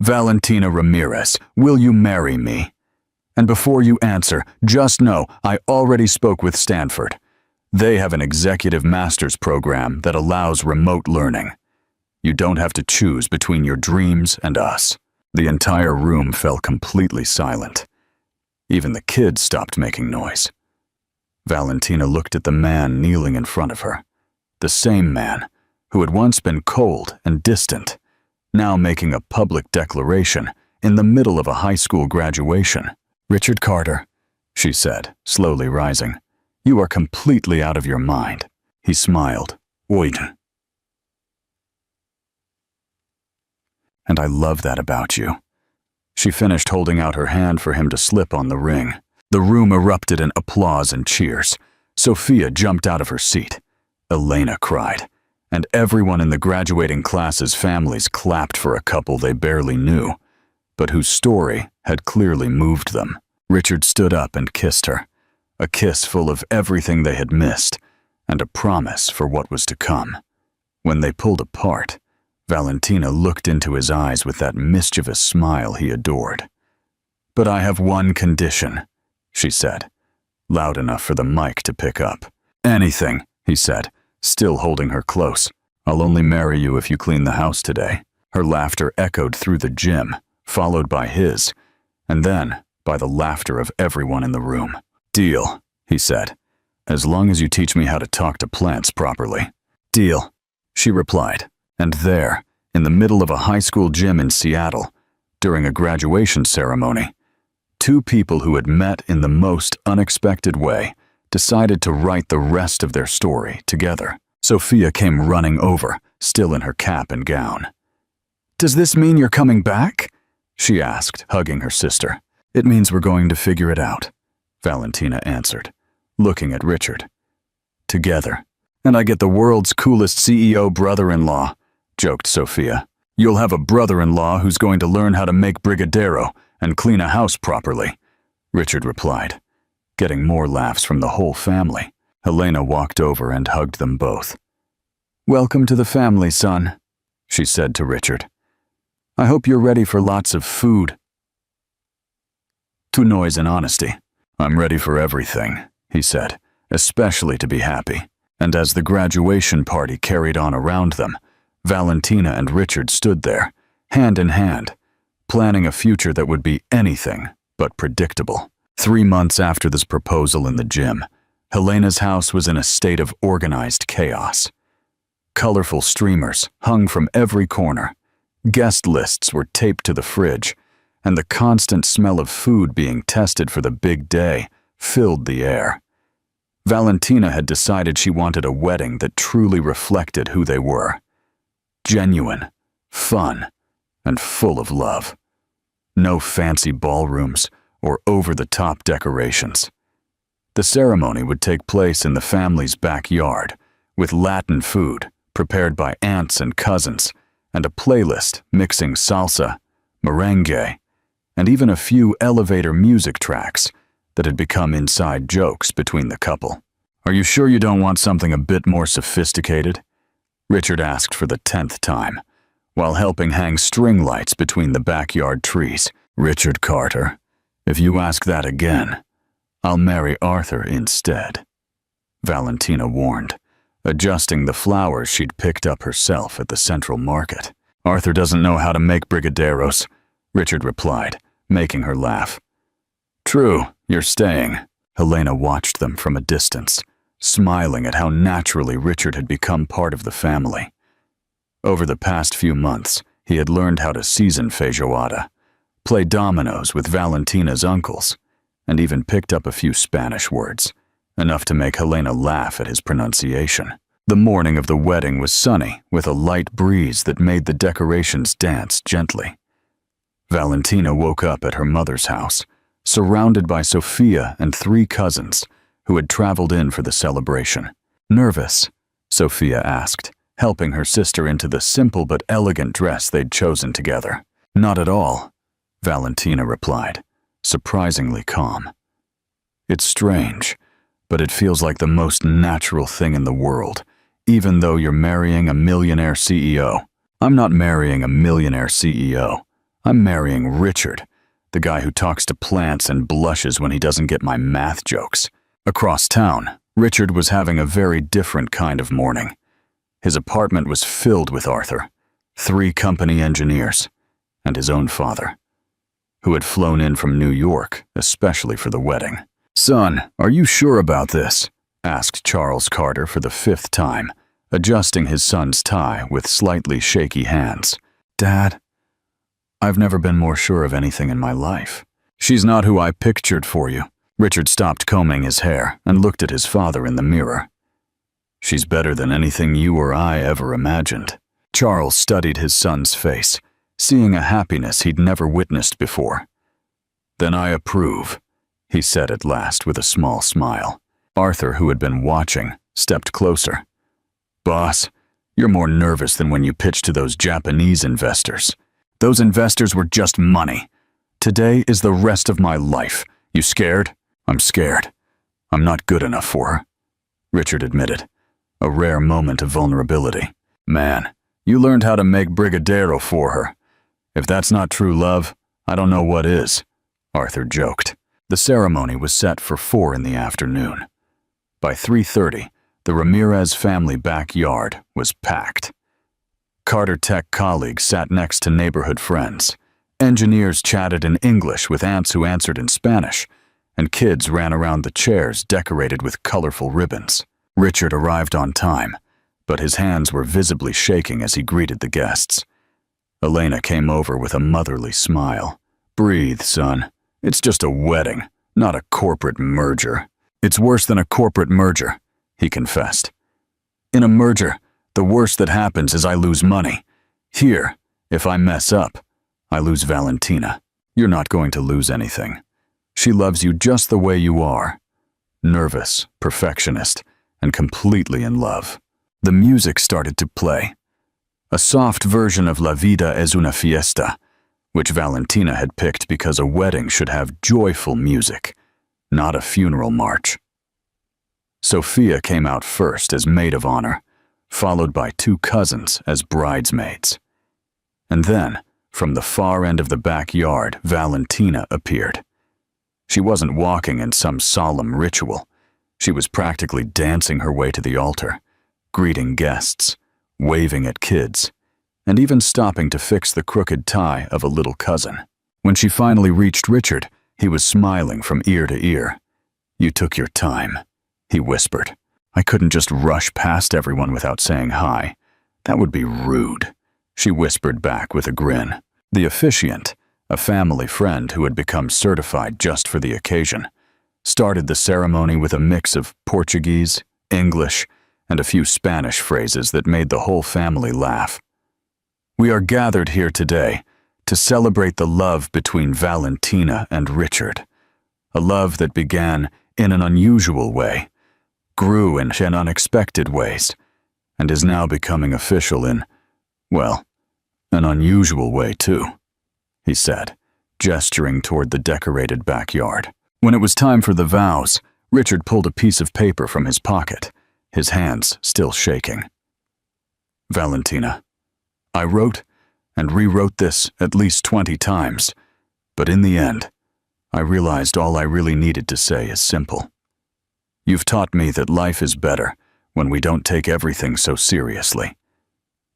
"Valentina Ramirez, will you marry me? And before you answer, just know I already spoke with Stanford. They have an executive master's program that allows remote learning. You don't have to choose between your dreams and us." The entire room fell completely silent. Even the kids stopped making noise. Valentina looked at the man kneeling in front of her, the same man who had once been cold and distant, now making a public declaration in the middle of a high school graduation. "Richard Carter," she said, slowly rising, "you are completely out of your mind." He smiled. "Wait. And I love that about you." She finished holding out her hand for him to slip on the ring. The room erupted in applause and cheers. Sophia jumped out of her seat. Elena cried. And everyone in the graduating class's families clapped for a couple they barely knew, but whose story had clearly moved them. Richard stood up and kissed her, a kiss full of everything they had missed, and a promise for what was to come. When they pulled apart, Valentina looked into his eyes with that mischievous smile he adored. "But I have one condition," she said, loud enough for the mic to pick up. "Anything," he said, still holding her close. "I'll only marry you if you clean the house today." Her laughter echoed through the gym, followed by his, and then by the laughter of everyone in the room. "Deal," he said, "as long as you teach me how to talk to plants properly." "Deal," she replied. And there, in the middle of a high school gym in Seattle, during a graduation ceremony, two people who had met in the most unexpected way decided to write the rest of their story together. Sophia came running over, still in her cap and gown. "Does this mean you're coming back?" she asked, hugging her sister. "It means we're going to figure it out," Valentina answered, looking at Richard. "Together. And I get the world's coolest CEO brother-in-law," joked Sophia. "You'll have a brother-in-law who's going to learn how to make brigadeiro and clean a house properly," Richard replied, getting more laughs from the whole family. Helena walked over and hugged them both. "Welcome to the family, son," she said to Richard. "I hope you're ready for lots of food." To Noise and Honesty. "I'm ready for everything," he said, "especially to be happy." And as the graduation party carried on around them, Valentina and Richard stood there, hand in hand, planning a future that would be anything but predictable. 3 months after this proposal in the gym, Helena's house was in a state of organized chaos. Colorful streamers hung from every corner, guest lists were taped to the fridge, and the constant smell of food being tested for the big day filled the air. Valentina had decided she wanted a wedding that truly reflected who they were. Genuine, fun, and full of love. No fancy ballrooms or over-the-top decorations. The ceremony would take place in the family's backyard, with Latin food prepared by aunts and cousins, and a playlist mixing salsa, merengue, and even a few elevator music tracks that had become inside jokes between the couple. "Are you sure you don't want something a bit more sophisticated?" Richard asked for the 10th time, while helping hang string lights between the backyard trees. "Richard Carter, if you ask that again, I'll marry Arthur instead," Valentina warned, adjusting the flowers she'd picked up herself at the Central Market. "Arthur doesn't know how to make brigadeiros," Richard replied, making her laugh. "True, you're staying." Helena watched them from a distance, smiling at how naturally Richard had become part of the family. Over the past few months, he had learned how to season feijoada, play dominoes with Valentina's uncles, and even picked up a few Spanish words, enough to make Helena laugh at his pronunciation. The morning of the wedding was sunny, with a light breeze that made the decorations dance gently. Valentina woke up at her mother's house, surrounded by Sophia and 3 cousins who had traveled in for the celebration. "Nervous?" Sophia asked, helping her sister into the simple but elegant dress they'd chosen together. "Not at all," Valentina replied, surprisingly calm. "It's strange. but it feels like the most natural thing in the world, even though you're marrying a millionaire CEO. I'm not marrying a millionaire CEO. I'm marrying Richard, the guy who talks to plants and blushes when he doesn't get my math jokes. Across town, Richard was having a very different kind of morning. His apartment was filled with Arthur, 3 company engineers, and his own father, who had flown in from New York, especially for the wedding. "Son, are you sure about this?" asked Charles Carter for the 5th time, adjusting his son's tie with slightly shaky hands. "Dad, I've never been more sure of anything in my life." "She's not who I pictured for you." Richard stopped combing his hair and looked at his father in the mirror. "She's better than anything you or I ever imagined." Charles studied his son's face, seeing a happiness he'd never witnessed before. "Then I approve," he said at last with a small smile. Arthur, who had been watching, stepped closer. "Boss, you're more nervous than when you pitched to those Japanese investors. Those investors were just money. Today is the rest of my life. You scared?" "I'm scared. I'm not good enough for her," Richard admitted, a rare moment of vulnerability. "Man, you learned how to make brigadeiro for her. If that's not true love, I don't know what is," Arthur joked. The ceremony was set for 4 in the afternoon. By 3:30, the Ramirez family backyard was packed. Carter Tech colleagues sat next to neighborhood friends. Engineers chatted in English with aunts who answered in Spanish, and kids ran around the chairs decorated with colorful ribbons. Richard arrived on time, but his hands were visibly shaking as he greeted the guests. Elena came over with a motherly smile. "Breathe, son. It's just a wedding, not a corporate merger." "It's worse than a corporate merger," he confessed. "In a merger, the worst that happens is I lose money. Here, if I mess up, I lose Valentina. You're not going to lose anything. She loves you just the way you are. Nervous, perfectionist, and completely in love." The music started to play. A soft version of La Vida es una fiesta, which Valentina had picked because a wedding should have joyful music, not a funeral march. Sophia came out first as maid of honor, followed by 2 cousins as bridesmaids. And then, from the far end of the backyard, Valentina appeared. She wasn't walking in some solemn ritual. She was practically dancing her way to the altar, greeting guests, waving at kids, and even stopping to fix the crooked tie of a little cousin. When she finally reached Richard, he was smiling from ear to ear. "You took your time," he whispered. "I couldn't just rush past everyone without saying hi. That would be rude," she whispered back with a grin. The officiant, a family friend who had become certified just for the occasion, started the ceremony with a mix of Portuguese, English, and a few Spanish phrases that made the whole family laugh. "We are gathered here today to celebrate the love between Valentina and Richard, a love that began in an unusual way, grew in unexpected ways, and is now becoming official in, well, an unusual way too," he said, gesturing toward the decorated backyard. When it was time for the vows, Richard pulled a piece of paper from his pocket, his hands still shaking. "Valentina, I wrote and rewrote this at least 20 times, but in the end, I realized all I really needed to say is simple. You've taught me that life is better when we don't take everything so seriously.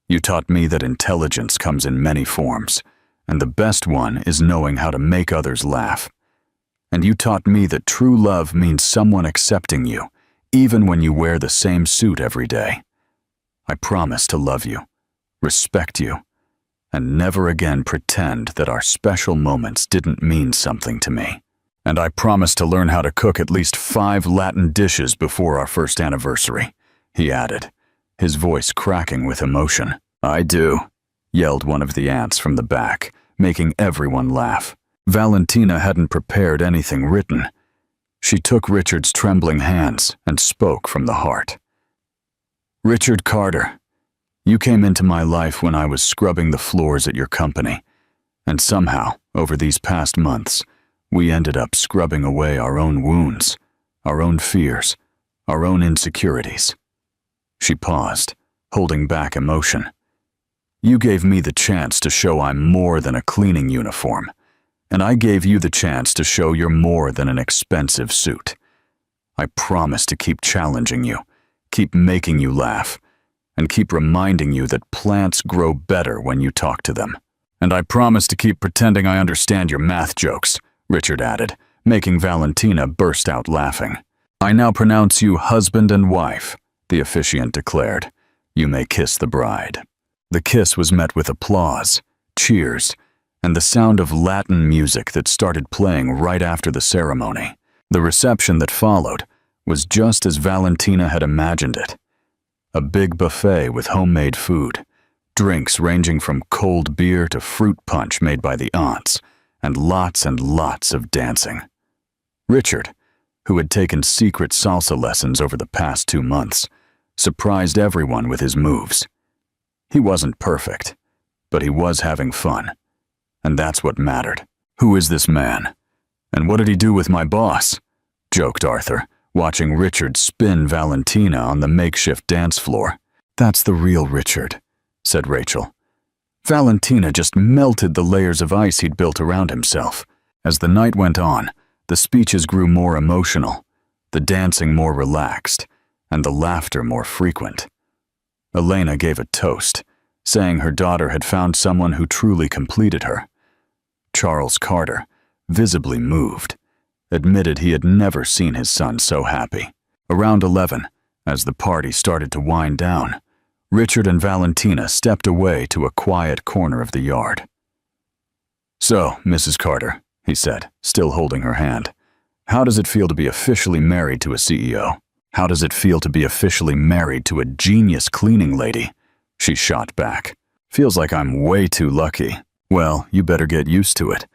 You taught me that intelligence comes in many forms, and the best one is knowing how to make others laugh. And you taught me that true love means someone accepting you, even when you wear the same suit every day. I promise to love you, respect you, and never again pretend that our special moments didn't mean something to me. And I promise to learn how to cook at least 5 Latin dishes before our first anniversary," he added, his voice cracking with emotion. "I do," yelled one of the aunts from the back, making everyone laugh. Valentina hadn't prepared anything written. She took Richard's trembling hands and spoke from the heart. "Richard Carter, you came into my life when I was scrubbing the floors at your company, and somehow, over these past months, we ended up scrubbing away our own wounds, our own fears, our own insecurities. She paused, holding back emotion. You gave me the chance to show I'm more than a cleaning uniform, and I gave you the chance to show you're more than an expensive suit. I promise to keep challenging you, keep making you laugh, and keep reminding you that plants grow better when you talk to them. And I promise to keep pretending I understand your math jokes, Richard added, making Valentina burst out laughing. I now pronounce you husband and wife, the officiant declared. You may kiss the bride. The kiss was met with applause, cheers, and the sound of Latin music that started playing right after the ceremony. The reception that followed was just as Valentina had imagined it. A big buffet with homemade food, drinks ranging from cold beer to fruit punch made by the aunts, and lots of dancing. Richard, who had taken secret salsa lessons over the past 2 months, surprised everyone with his moves. He wasn't perfect, but he was having fun, and that's what mattered. Who is this man? And what did he do with my boss? Joked Arthur, watching Richard spin Valentina on the makeshift dance floor. That's the real Richard, said Rachel. Valentina just melted the layers of ice he'd built around himself. As the night went on, the speeches grew more emotional, the dancing more relaxed, and the laughter more frequent. Elena gave a toast, saying her daughter had found someone who truly completed her. Charles Carter, visibly moved, admitted he had never seen his son so happy. Around 11, as the party started to wind down, Richard and Valentina stepped away to a quiet corner of the yard. So, Mrs. Carter, he said, still holding her hand, how does it feel to be officially married to a CEO? How does it feel to be officially married to a genius cleaning lady? She shot back. Feels like I'm way too lucky. Well, you better get used to it,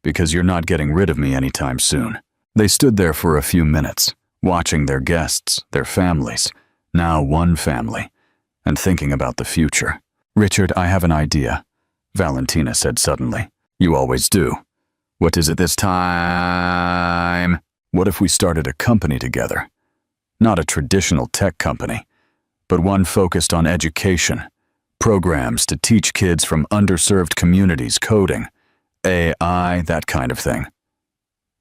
because you're not getting rid of me anytime soon. They stood there for a few minutes, watching their guests, their families, now one family, and thinking about the future. Richard, I have an idea, Valentina said suddenly. You always do. What is it this time? What if we started a company together? Not a traditional tech company, but one focused on education, programs to teach kids from underserved communities coding, AI, that kind of thing.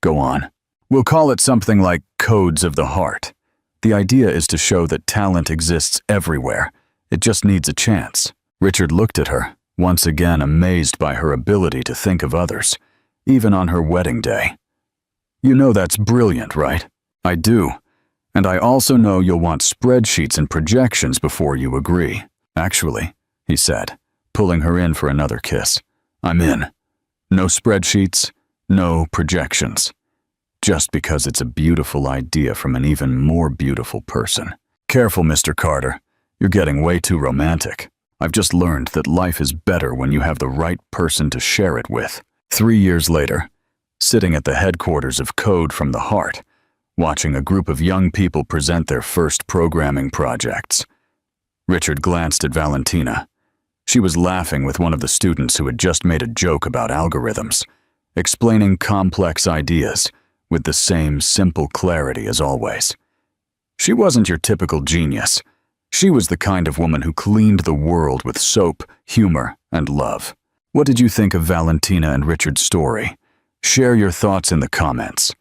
Go on. We'll call it something like Codes of the Heart. The idea is to show that talent exists everywhere. It just needs a chance. Richard looked at her, once again amazed by her ability to think of others, even on her wedding day. You know that's brilliant, right? I do. And I also know you'll want spreadsheets and projections before you agree. Actually, he said, pulling her in for another kiss, I'm in. No spreadsheets, no projections. Just because it's a beautiful idea from an even more beautiful person. Careful, Mr. Carter. You're getting way too romantic. I've just learned that life is better when you have the right person to share it with. 3 years later, sitting at the headquarters of Code from the Heart, watching a group of young people present their first programming projects. Richard glanced at Valentina. She was laughing with one of the students who had just made a joke about algorithms, explaining complex ideas with the same simple clarity as always. She wasn't your typical genius. She was the kind of woman who cleaned the world with soap, humor, and love. What did you think of Valentina and Richard's story? Share your thoughts in the comments.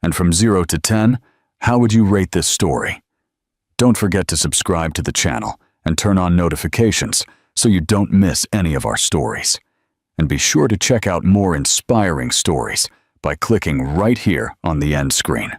And from 0 to 10, how would you rate this story? Don't forget to subscribe to the channel and turn on notifications so you don't miss any of our stories. And be sure to check out more inspiring stories by clicking right here on the end screen.